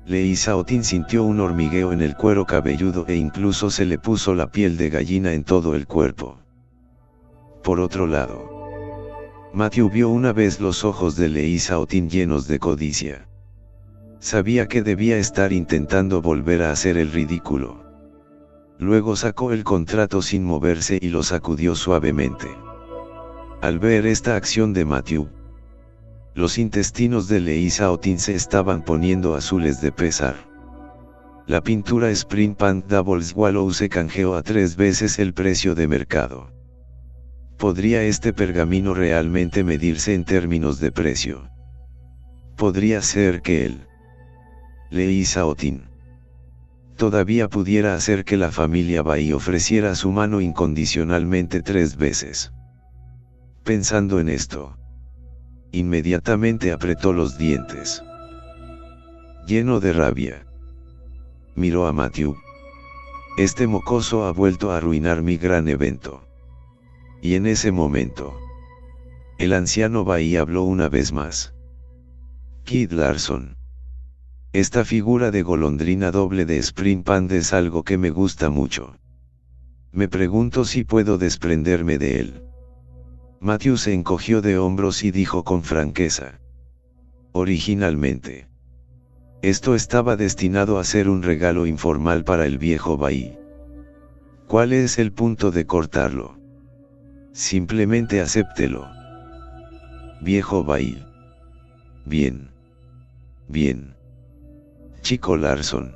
Lei Saotin sintió un hormigueo en el cuero cabelludo e incluso se le puso la piel de gallina en todo el cuerpo. Por otro lado, Matthew vio una vez los ojos de Lei Saotin llenos de codicia. Sabía que debía estar intentando volver a hacer el ridículo. Luego sacó el contrato sin moverse y lo sacudió suavemente. Al ver esta acción de Matthew, los intestinos de Lei Saotin se estaban poniendo azules de pesar. La pintura Spring Pant Double Swallow se canjeó a 3 veces el precio de mercado. ¿Podría este pergamino realmente medirse en términos de precio? Podría ser que él, Lei Saotin, todavía pudiera hacer que la familia Bai ofreciera su mano incondicionalmente 3 veces. Pensando en esto, inmediatamente apretó los dientes. Lleno de rabia, miró a Matthew. Este mocoso ha vuelto a arruinar mi gran evento. Y en ese momento, el anciano Bai habló una vez más. Kid Larson. Esta figura de golondrina doble de Spring Pant es algo que me gusta mucho. Me pregunto si puedo desprenderme de él. Matthew se encogió de hombros y dijo con franqueza. Originalmente, esto estaba destinado a ser un regalo informal para el viejo Bai. ¿Cuál es el punto de cortarlo? Simplemente acéptelo. Viejo Bai. Bien. Bien. Chico Larson.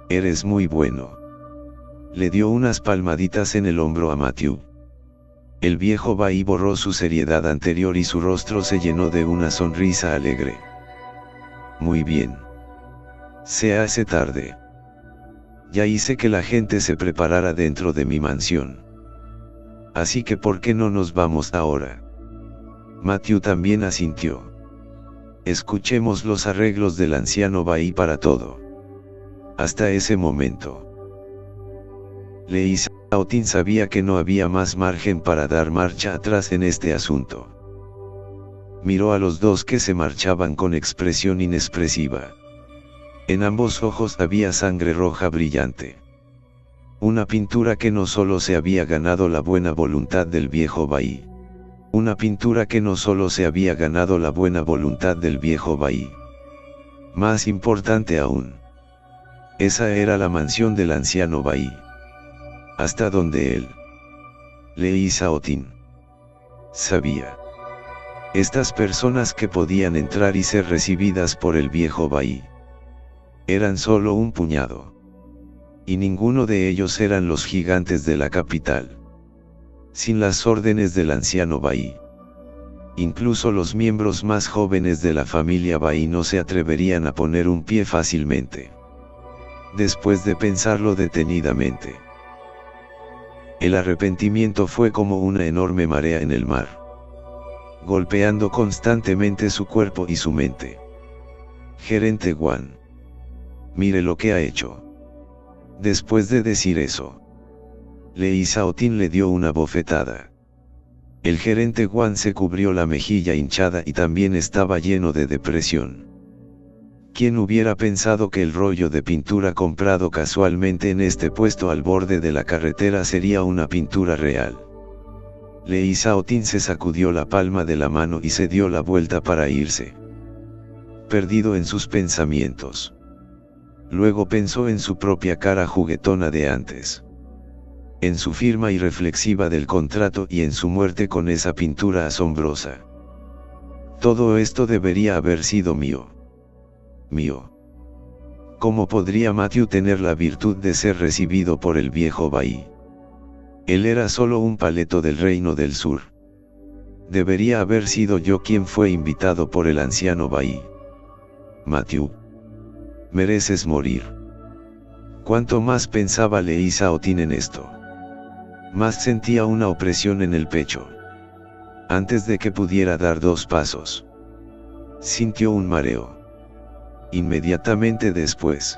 Eres muy bueno. Le dio unas palmaditas en el hombro a Matthew. El viejo Bai borró su seriedad anterior y su rostro se llenó de una sonrisa alegre. Muy bien. Se hace tarde. Ya hice que la gente se preparara dentro de mi mansión. Así que ¿por qué no nos vamos ahora? Matthew también asintió. Escuchemos los arreglos del anciano Bai para todo. Hasta ese momento, Lei Xiaotin sabía que no había más margen para dar marcha atrás en este asunto. Miró a los dos que se marchaban con expresión inexpresiva. En ambos ojos había sangre roja brillante. Una pintura que no solo se había ganado la buena voluntad del viejo Bai. Una pintura que no solo se había ganado la buena voluntad del viejo Bai. Más importante aún, esa era la mansión del anciano Bai. Hasta donde él, Lei Xiaotin, sabía. Estas personas que podían entrar y ser recibidas por el viejo Bai, eran solo un puñado. Y ninguno de ellos eran los gigantes de la capital. Sin las órdenes del anciano Bai, incluso los miembros más jóvenes de la familia Bai no se atreverían a poner un pie fácilmente. Después de pensarlo detenidamente, el arrepentimiento fue como una enorme marea en el mar, golpeando constantemente su cuerpo y su mente. Gerente Guan, mire lo que ha hecho. Después de decir eso, Lei Xiaotin le dio una bofetada. El gerente Guan se cubrió la mejilla hinchada y también estaba lleno de depresión. ¿Quién hubiera pensado que el rollo de pintura comprado casualmente en este puesto al borde de la carretera sería una pintura real? Lei Xiaotin se sacudió la palma de la mano y se dio la vuelta para irse, perdido en sus pensamientos. Luego pensó en su propia cara juguetona de antes, en su firma irreflexiva del contrato y en su muerte con esa pintura asombrosa. Todo esto debería haber sido mío. Mío. ¿Cómo podría Matthew tener la virtud de ser recibido por el viejo Bai? Él era solo un paleto del Reino del Sur. Debería haber sido yo quien fue invitado por el anciano Bai. Matthew, mereces morir. Cuanto más pensaba Lei Xiaotin en esto, más sentía una opresión en el pecho. Antes de que pudiera dar 2 pasos, sintió un mareo. Inmediatamente después,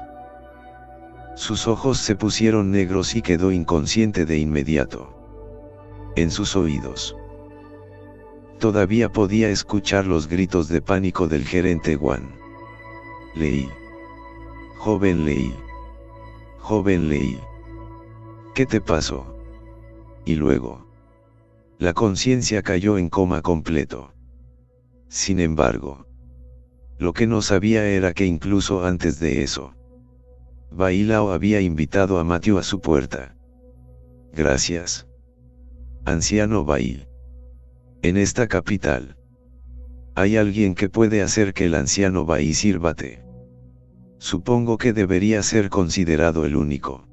sus ojos se pusieron negros y quedó inconsciente de inmediato. En sus oídos, todavía podía escuchar los gritos de pánico del gerente Guan. Lei. Joven Lei. Joven Lei. ¿Qué te pasó? Y luego, la conciencia cayó en coma completo. Sin embargo, lo que no sabía era que incluso antes de eso, Bai Lao había invitado a Matthew a su puerta. Gracias, anciano Bai. En esta capital, hay alguien que puede hacer que el anciano Bai sirva té. Supongo que debería ser considerado el único.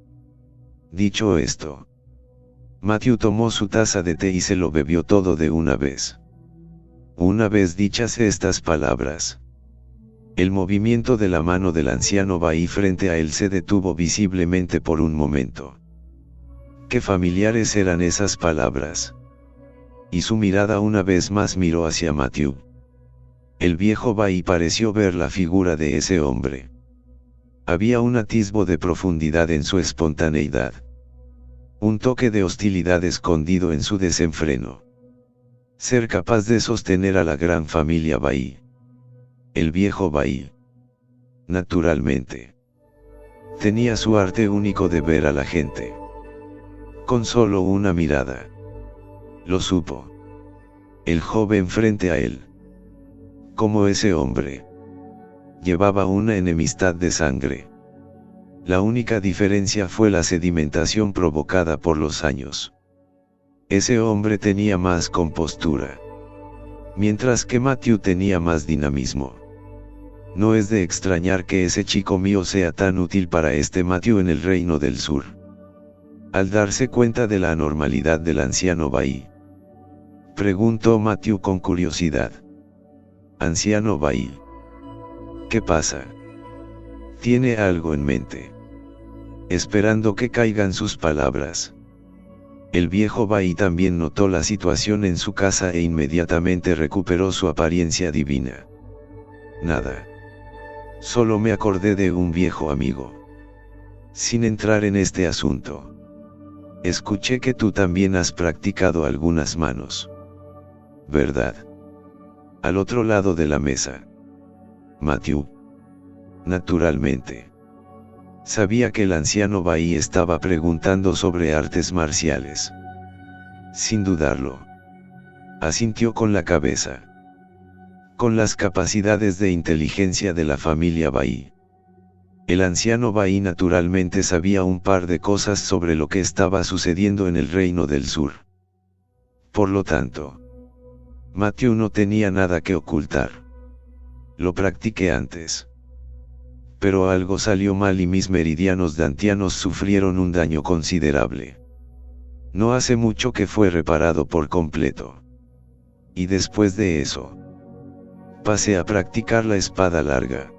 Dicho esto, Matthew tomó su taza de té y se lo bebió todo de una vez. Una vez dichas estas palabras, el movimiento de la mano del anciano Bai frente a él se detuvo visiblemente por un momento. Qué familiares eran esas palabras. Y su mirada una vez más miró hacia Matthew. El viejo Bai pareció ver la figura de ese hombre. Había un atisbo de profundidad en su espontaneidad. Un toque de hostilidad escondido en su desenfreno. Ser capaz de sostener a la gran familia Bai. El viejo Bai, naturalmente, tenía su arte único de ver a la gente. Con solo una mirada. Lo supo. El joven frente a él, como ese hombre, llevaba una enemistad de sangre. La única diferencia fue la sedimentación provocada por los años. Ese hombre tenía más compostura, mientras que Matthew tenía más dinamismo. No es de extrañar que ese chico mío sea tan útil para este Matthew en el Reino del Sur. Al darse cuenta de la anormalidad del anciano Bai, preguntó Matthew con curiosidad. Anciano Bai, ¿qué pasa? Tiene algo en mente. Esperando que caigan sus palabras, el viejo Bai también notó la situación en su casa e inmediatamente recuperó su apariencia divina. Nada. Solo me acordé de un viejo amigo. Sin entrar en este asunto. Escuché que tú también has practicado algunas manos. ¿Verdad? Al otro lado de la mesa. Matthew. Naturalmente. Sabía que el anciano Bai estaba preguntando sobre artes marciales. Sin dudarlo. Asintió con la cabeza. Con las capacidades de inteligencia de la familia Bai. El anciano Bai naturalmente sabía un par de cosas sobre lo que estaba sucediendo en el Reino del Sur. Por lo tanto, Matthew no tenía nada que ocultar. Lo practiqué antes. Pero algo salió mal y mis meridianos dantianos sufrieron un daño considerable. No hace mucho que fue reparado por completo. Y después de eso, pasé a practicar la espada larga.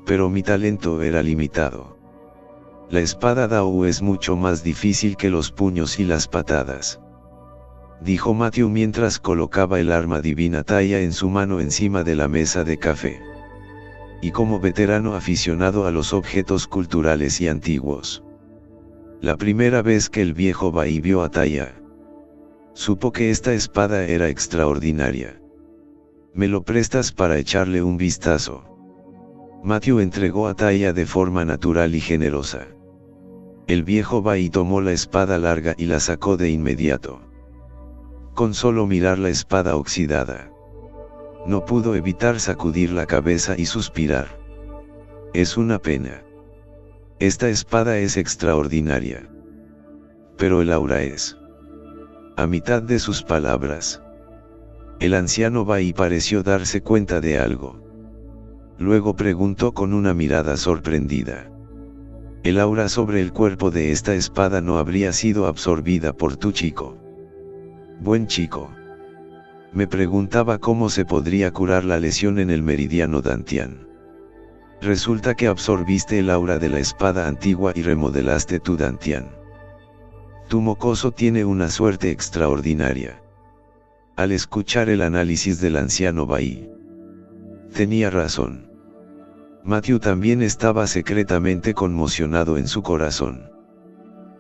Pero mi talento era limitado. La espada Dao es mucho más difícil que los puños y las patadas. Dijo Matthew mientras colocaba el arma divina Taya en su mano encima de la mesa de café. Y como veterano aficionado a los objetos culturales y antiguos. La primera vez que el viejo Bai vio a Taya, supo que esta espada era extraordinaria. ¿Me lo prestas para echarle un vistazo? Matthew entregó a Taya de forma natural y generosa. El viejo Bai tomó la espada larga y la sacó de inmediato. Con solo mirar la espada oxidada, no pudo evitar sacudir la cabeza y suspirar. Es una pena. Esta espada es extraordinaria. Pero el aura es. A mitad de sus palabras, el anciano Bai pareció darse cuenta de algo. Luego preguntó con una mirada sorprendida. El aura sobre el cuerpo de esta espada no habría sido absorbida por tu chico. Buen chico. Me preguntaba cómo se podría curar la lesión en el meridiano dantian. Resulta que absorbiste el aura de la espada antigua y remodelaste tu dantian. Tu mocoso tiene una suerte extraordinaria. Al escuchar el análisis del anciano Bai, tenía razón. Matthew también estaba secretamente conmocionado en su corazón.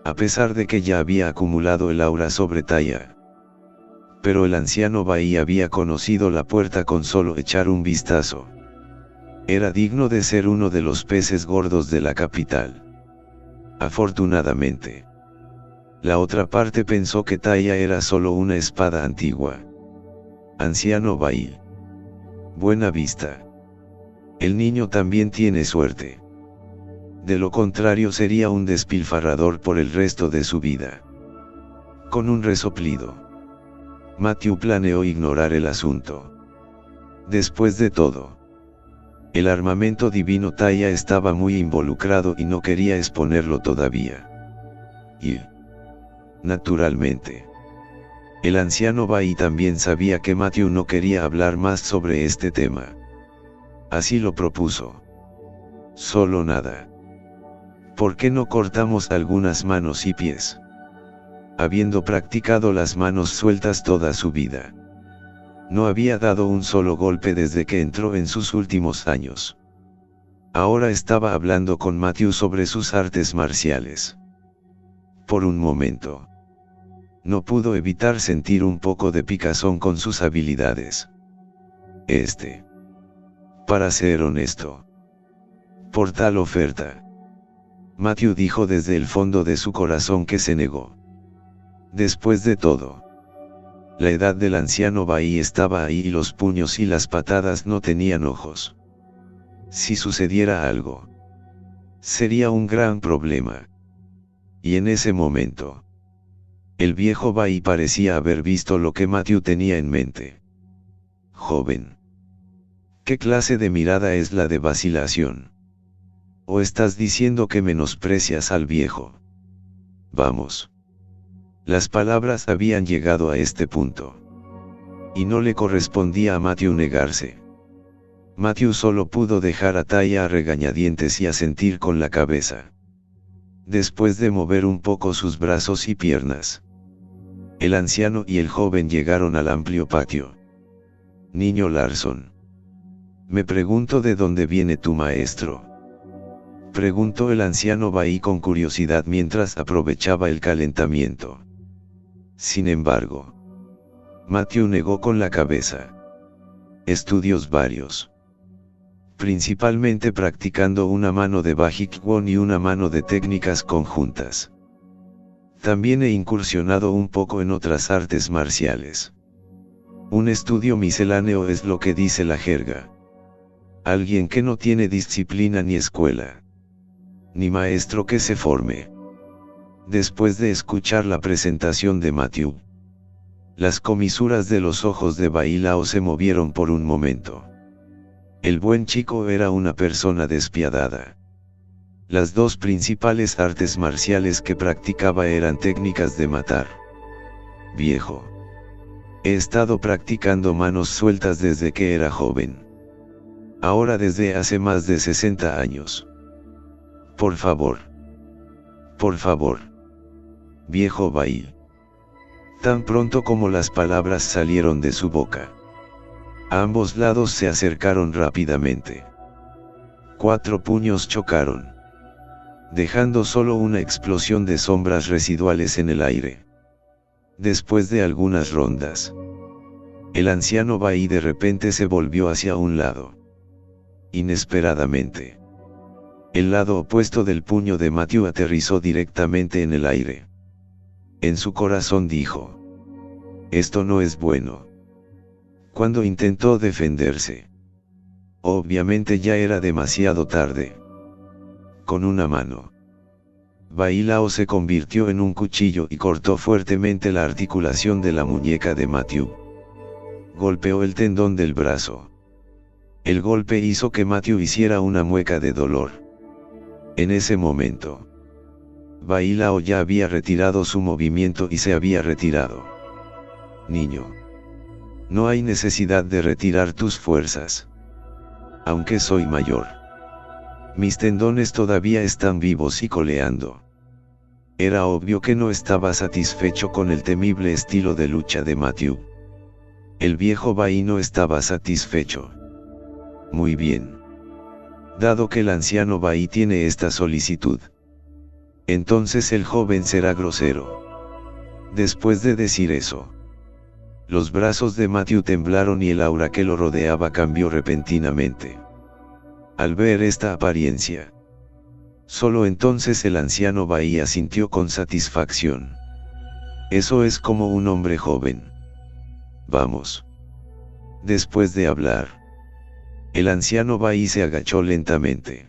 A pesar de que ya había acumulado el aura sobre Taya. Pero el anciano Bai había conocido la puerta con solo echar un vistazo. Era digno de ser uno de los peces gordos de la capital. Afortunadamente, la otra parte pensó que Taya era solo una espada antigua. Anciano Bai. Buena vista. El niño también tiene suerte. De lo contrario sería un despilfarrador por el resto de su vida. Con un resoplido, Matthew planeó ignorar el asunto. Después de todo, el armamento divino Taya estaba muy involucrado y no quería exponerlo todavía. Y, naturalmente, el anciano Bai también sabía que Matthew no quería hablar más sobre este tema. Así lo propuso. Solo nada. ¿Por qué no cortamos algunas manos y pies? Habiendo practicado las manos sueltas toda su vida, no había dado un solo golpe desde que entró en sus últimos años. Ahora estaba hablando con Matthew sobre sus artes marciales. Por un momento, no pudo evitar sentir un poco de picazón con sus habilidades. Para ser honesto, por tal oferta, Matthew dijo desde el fondo de su corazón que se negó. Después de todo, la edad del anciano Bai estaba ahí y los puños y las patadas no tenían ojos. Si sucediera algo, sería un gran problema. Y en ese momento, el viejo Bai parecía haber visto lo que Matthew tenía en mente. Joven. ¿Qué clase de mirada es la de vacilación? ¿O estás diciendo que menosprecias al viejo? Vamos. Las palabras habían llegado a este punto. Y no le correspondía a Matthew negarse. Matthew solo pudo dejar a Taya a regañadientes y asentir con la cabeza. Después de mover un poco sus brazos y piernas, el anciano y el joven llegaron al amplio patio. Niño Larson. Me pregunto de dónde viene tu maestro. Preguntó el anciano Bai con curiosidad mientras aprovechaba el calentamiento. Sin embargo, Matthew negó con la cabeza. Estudios varios. Principalmente practicando una mano de Bajikwan y una mano de técnicas conjuntas. También he incursionado un poco en otras artes marciales. Un estudio misceláneo es lo que dice la jerga. Alguien que no tiene disciplina ni escuela. Ni maestro que se forme. Después de escuchar la presentación de Matthew, las comisuras de los ojos de Bai Lao se movieron por un momento. El buen chico era una persona despiadada. Las dos principales artes marciales que practicaba eran técnicas de matar. Viejo. He estado practicando manos sueltas desde que era joven. Ahora desde hace más de 60 años. Por favor. Por favor. Viejo Bai. Tan pronto como las palabras salieron de su boca, a ambos lados se acercaron rápidamente. 4 puños chocaron, dejando solo una explosión de sombras residuales en el aire. Después de algunas rondas, el anciano Bai de repente se volvió hacia un lado. Inesperadamente, el lado opuesto del puño de Matthew aterrizó directamente en el aire. En su corazón dijo: esto no es bueno. Cuando intentó defenderse, obviamente ya era demasiado tarde. Con una mano, Bai Lao se convirtió en un cuchillo y cortó fuertemente la articulación de la muñeca de Matthew. Golpeó el tendón del brazo. El golpe hizo que Matthew hiciera una mueca de dolor. En ese momento, Bai Lao ya había retirado su movimiento y se había retirado. Niño. No hay necesidad de retirar tus fuerzas. Aunque soy mayor. Mis tendones todavía están vivos y coleando. Era obvio que no estaba satisfecho con el temible estilo de lucha de Matthew. El viejo Bai no estaba satisfecho. Muy bien. Dado que el anciano Bai tiene esta solicitud, entonces el joven será grosero. Después de decir eso, los brazos de Matthew temblaron y el aura que lo rodeaba cambió repentinamente. Al ver esta apariencia, solo entonces el anciano Bai asintió con satisfacción. Eso es como un hombre joven. Vamos. Después de hablar, el anciano Bai se agachó lentamente.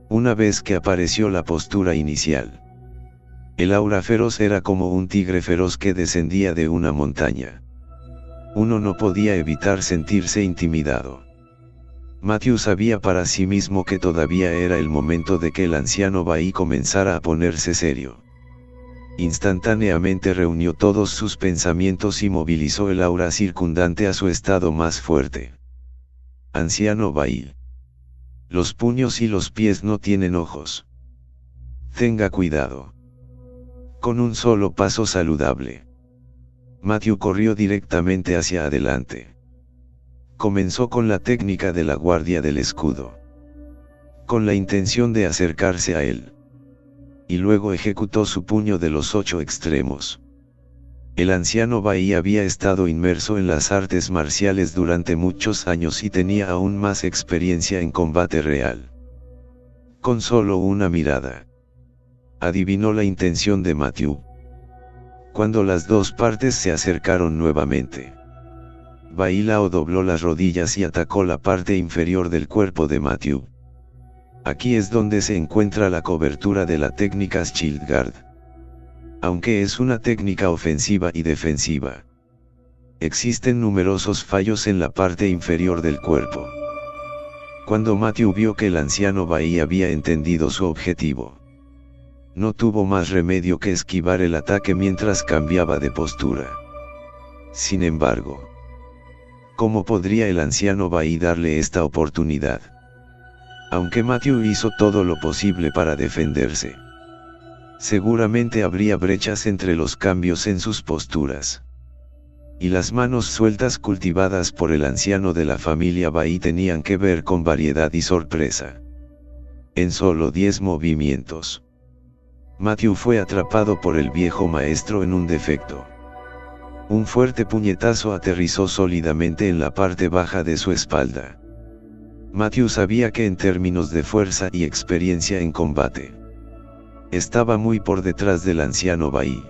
Una vez que apareció la postura inicial, el aura feroz era como un tigre feroz que descendía de una montaña. Uno no podía evitar sentirse intimidado. Matthew sabía para sí mismo que todavía era el momento de que el anciano Bai comenzara a ponerse serio. Instantáneamente reunió todos sus pensamientos y movilizó el aura circundante a su estado más fuerte. Anciano Bai. Los puños y los pies no tienen ojos. Tenga cuidado. Con un solo paso saludable, Matthew corrió directamente hacia adelante. Comenzó con la técnica de la guardia del escudo, con la intención de acercarse a él. Y luego ejecutó su puño de los 8 extremos. El anciano Bai había estado inmerso en las artes marciales durante muchos años y tenía aún más experiencia en combate real. Con solo una mirada, adivinó la intención de Matthew. Cuando las dos partes se acercaron nuevamente, Bai Lao dobló las rodillas y atacó la parte inferior del cuerpo de Matthew. Aquí es donde se encuentra la cobertura de la técnica Shield Guard. Aunque es una técnica ofensiva y defensiva, existen numerosos fallos en la parte inferior del cuerpo. Cuando Matthew vio que el anciano Bai había entendido su objetivo, no tuvo más remedio que esquivar el ataque mientras cambiaba de postura. Sin embargo, ¿cómo podría el anciano Bai darle esta oportunidad? Aunque Matthew hizo todo lo posible para defenderse, seguramente habría brechas entre los cambios en sus posturas. Y las manos sueltas cultivadas por el anciano de la familia Bai tenían que ver con variedad y sorpresa. En solo 10 movimientos, Matthew fue atrapado por el viejo maestro en un defecto. Un fuerte puñetazo aterrizó sólidamente en la parte baja de su espalda. Matthew sabía que en términos de fuerza y experiencia en combate, estaba muy por detrás del anciano Bai.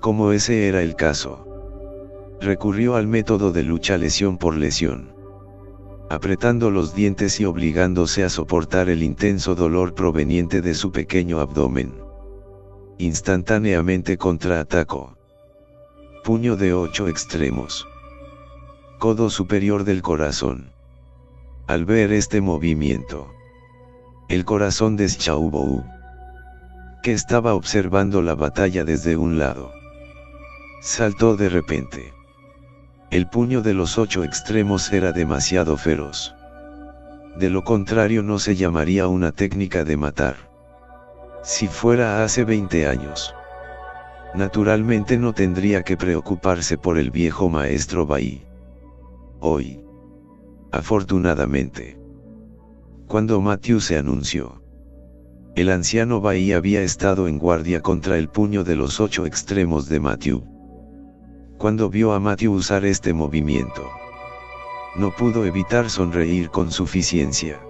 Como ese era el caso, recurrió al método de lucha lesión por lesión, apretando los dientes y obligándose a soportar el intenso dolor proveniente de su pequeño abdomen. Instantáneamente contraatacó. Puño de 8 extremos. Codo superior del corazón. Al ver este movimiento, el corazón de Xiaobo, que estaba observando la batalla desde un lado, saltó de repente. El puño de los 8 extremos era demasiado feroz. De lo contrario no se llamaría una técnica de matar. Si fuera hace 20 años, naturalmente no tendría que preocuparse por el viejo maestro Bai. Hoy, afortunadamente, cuando Matthew se anunció, el anciano Bai había estado en guardia contra el puño de los 8 extremos de Matthew. Cuando vio a Matthew usar este movimiento, no pudo evitar sonreír con suficiencia.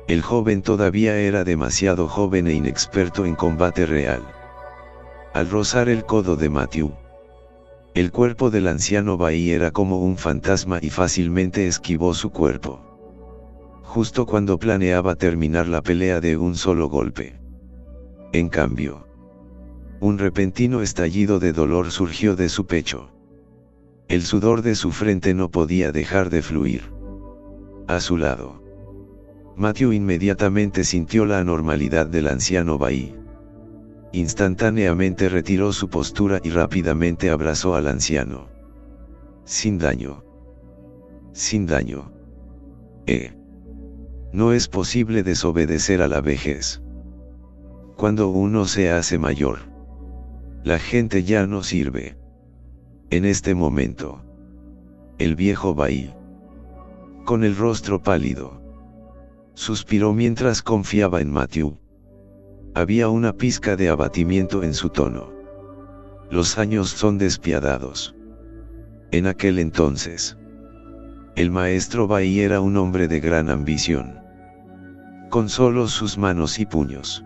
El joven todavía era demasiado joven e inexperto en combate real. Al rozar el codo de Matthew, el cuerpo del anciano Bai era como un fantasma y fácilmente esquivó su cuerpo, justo cuando planeaba terminar la pelea de un solo golpe. En cambio, un repentino estallido de dolor surgió de su pecho. El sudor de su frente no podía dejar de fluir. A su lado, Matthew inmediatamente sintió la anormalidad del anciano Bai. Instantáneamente retiró su postura y rápidamente abrazó al anciano. Sin daño. Sin daño. No es posible desobedecer a la vejez. Cuando uno se hace mayor, la gente ya no sirve. En este momento, el viejo Bai, con el rostro pálido, suspiró mientras confiaba en Matthew. Había una pizca de abatimiento en su tono. Los años son despiadados. En aquel entonces, el maestro Bai era un hombre de gran ambición. Con solo sus manos y puños,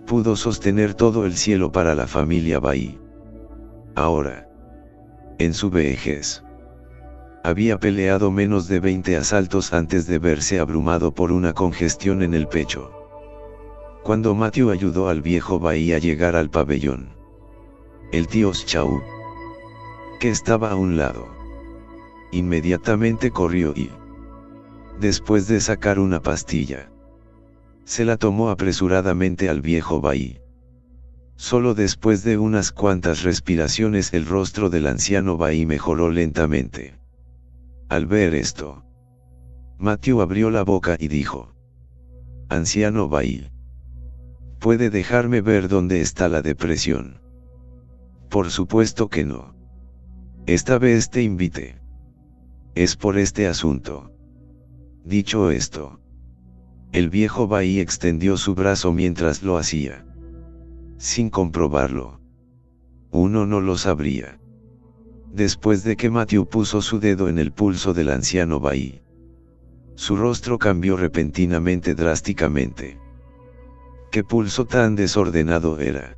pudo sostener todo el cielo para la familia Bai. Ahora, en su vejez, había peleado menos de 20 asaltos antes de verse abrumado por una congestión en el pecho. Cuando Matthew ayudó al viejo Bai a llegar al pabellón, el tío Xiao, que estaba a un lado, inmediatamente corrió y, después de sacar una pastilla, se la tomó apresuradamente al viejo Bai. Solo después de unas cuantas respiraciones el rostro del anciano Bai mejoró lentamente. Al ver esto, Matthew abrió la boca y dijo: «Anciano Bai, ¿puede dejarme ver dónde está la depresión?» «Por supuesto que no. Esta vez te invité. Es por este asunto». Dicho esto, el viejo Bai extendió su brazo mientras lo hacía. Sin comprobarlo, uno no lo sabría. Después de que Matthew puso su dedo en el pulso del anciano Bai, su rostro cambió repentinamente drásticamente. ¿Qué pulso tan desordenado era?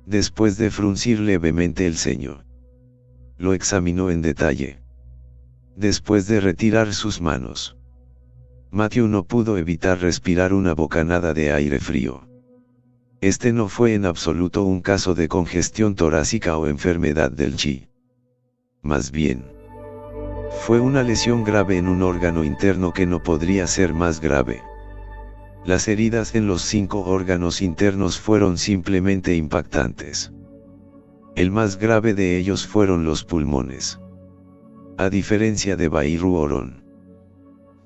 Después de fruncir levemente el ceño, lo examinó en detalle. Después de retirar sus manos, Matthew no pudo evitar respirar una bocanada de aire frío. Este no fue en absoluto un caso de congestión torácica o enfermedad del chi. Más bien, fue una lesión grave en un órgano interno que no podría ser más grave. Las heridas en los 5 órganos internos fueron simplemente impactantes. El más grave de ellos fueron los pulmones. A diferencia de Bai Ruoron,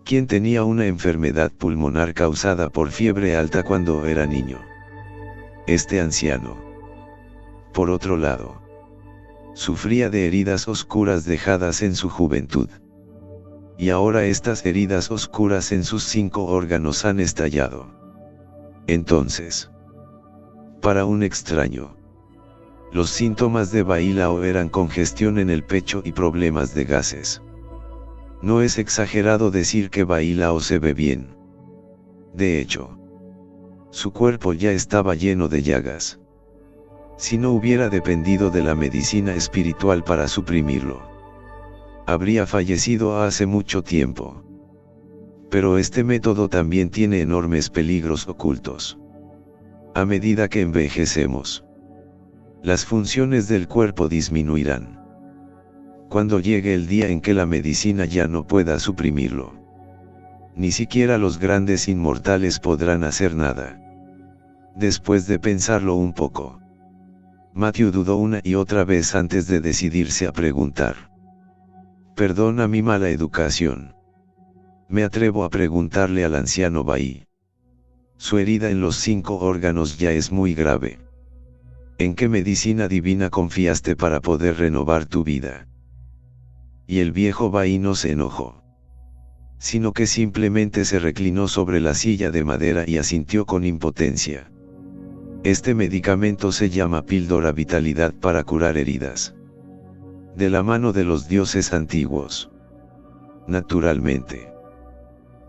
quien tenía una enfermedad pulmonar causada por fiebre alta cuando era niño. Este anciano, por otro lado, sufría de heridas oscuras dejadas en su juventud. Y ahora estas heridas oscuras en sus 5 órganos han estallado. Entonces, para un extraño, los síntomas de Bailao eran congestión en el pecho y problemas de gases. No es exagerado decir que Bailao se ve bien. De hecho, su cuerpo ya estaba lleno de llagas. Si no hubiera dependido de la medicina espiritual para suprimirlo, habría fallecido hace mucho tiempo. Pero este método también tiene enormes peligros ocultos. A medida que envejecemos, las funciones del cuerpo disminuirán. Cuando llegue el día en que la medicina ya no pueda suprimirlo, ni siquiera los grandes inmortales podrán hacer nada. Después de pensarlo un poco, Matthew dudó una y otra vez antes de decidirse a preguntar. Perdona mi mala educación. Me atrevo a preguntarle al anciano Bai. Su herida en los 5 órganos ya es muy grave. ¿En qué medicina divina confiaste para poder renovar tu vida? Y el viejo Bai no se enojó, sino que simplemente se reclinó sobre la silla de madera y asintió con impotencia. Este medicamento se llama píldora vitalidad para curar heridas. De la mano de los dioses antiguos. Naturalmente,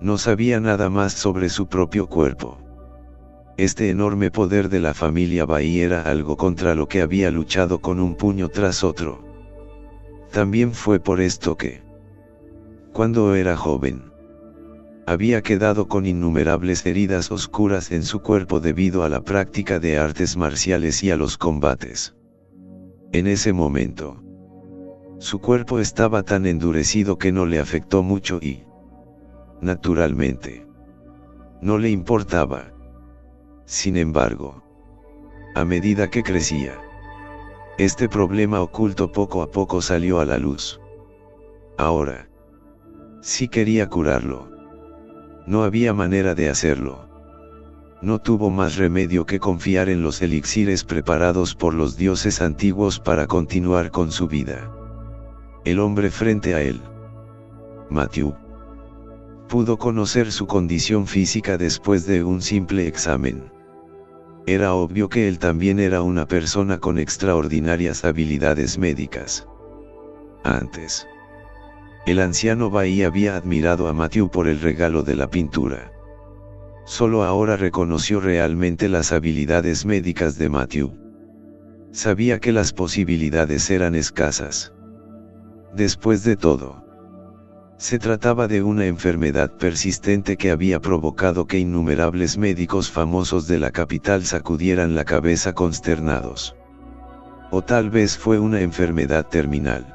no sabía nada más sobre su propio cuerpo. Este enorme poder de la familia Bai era algo contra lo que había luchado con un puño tras otro. También fue por esto que, cuando era joven, había quedado con innumerables heridas oscuras en su cuerpo debido a la práctica de artes marciales y a los combates. En ese momento, su cuerpo estaba tan endurecido que no le afectó mucho y, naturalmente, no le importaba. Sin embargo, a medida que crecía, este problema oculto poco a poco salió a la luz. Ahora, sí quería curarlo. No había manera de hacerlo. No tuvo más remedio que confiar en los elixires preparados por los dioses antiguos para continuar con su vida. El hombre frente a él, Matthew, pudo conocer su condición física después de un simple examen. Era obvio que él también era una persona con extraordinarias habilidades médicas. Antes, el anciano Bai había admirado a Matthew por el regalo de la pintura. Solo ahora reconoció realmente las habilidades médicas de Matthew. Sabía que las posibilidades eran escasas. Después de todo, se trataba de una enfermedad persistente que había provocado que innumerables médicos famosos de la capital sacudieran la cabeza consternados. O tal vez fue una enfermedad terminal.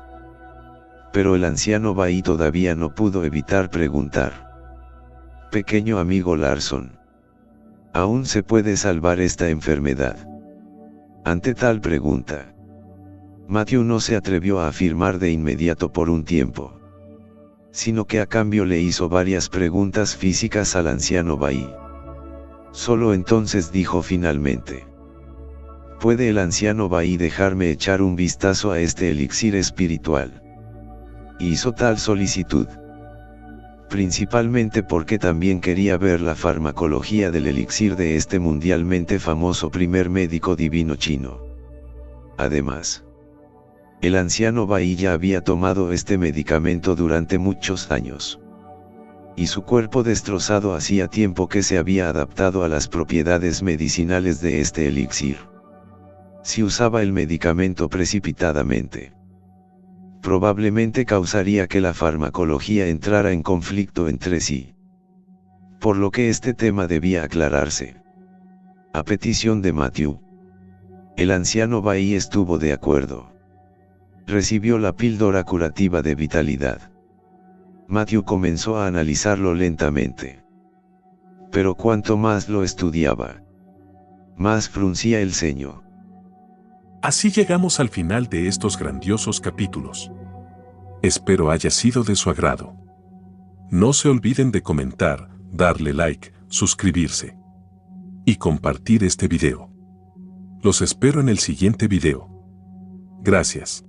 Pero el anciano Bai todavía no pudo evitar preguntar. Pequeño amigo Larson, ¿aún se puede salvar esta enfermedad? Ante tal pregunta, Matthew no se atrevió a afirmar de inmediato por un tiempo, sino que a cambio le hizo varias preguntas físicas al anciano Bai. Solo entonces dijo finalmente: ¿puede el anciano Bai dejarme echar un vistazo a este elixir espiritual? Hizo tal solicitud, principalmente porque también quería ver la farmacología del elixir de este mundialmente famoso primer médico divino chino. Además, el anciano Bai ya había tomado este medicamento durante muchos años, y su cuerpo destrozado hacía tiempo que se había adaptado a las propiedades medicinales de este elixir. Si usaba el medicamento precipitadamente, probablemente causaría que la farmacología entrara en conflicto entre sí, por lo que este tema debía aclararse. A petición de Matthew, el anciano Bai estuvo de acuerdo. Recibió la píldora curativa de vitalidad. Matthew comenzó a analizarlo lentamente. Pero cuanto más lo estudiaba, más fruncía el ceño. Así llegamos al final de estos grandiosos capítulos. Espero haya sido de su agrado. No se olviden de comentar, darle like, suscribirse y compartir este video. Los espero en el siguiente video. Gracias.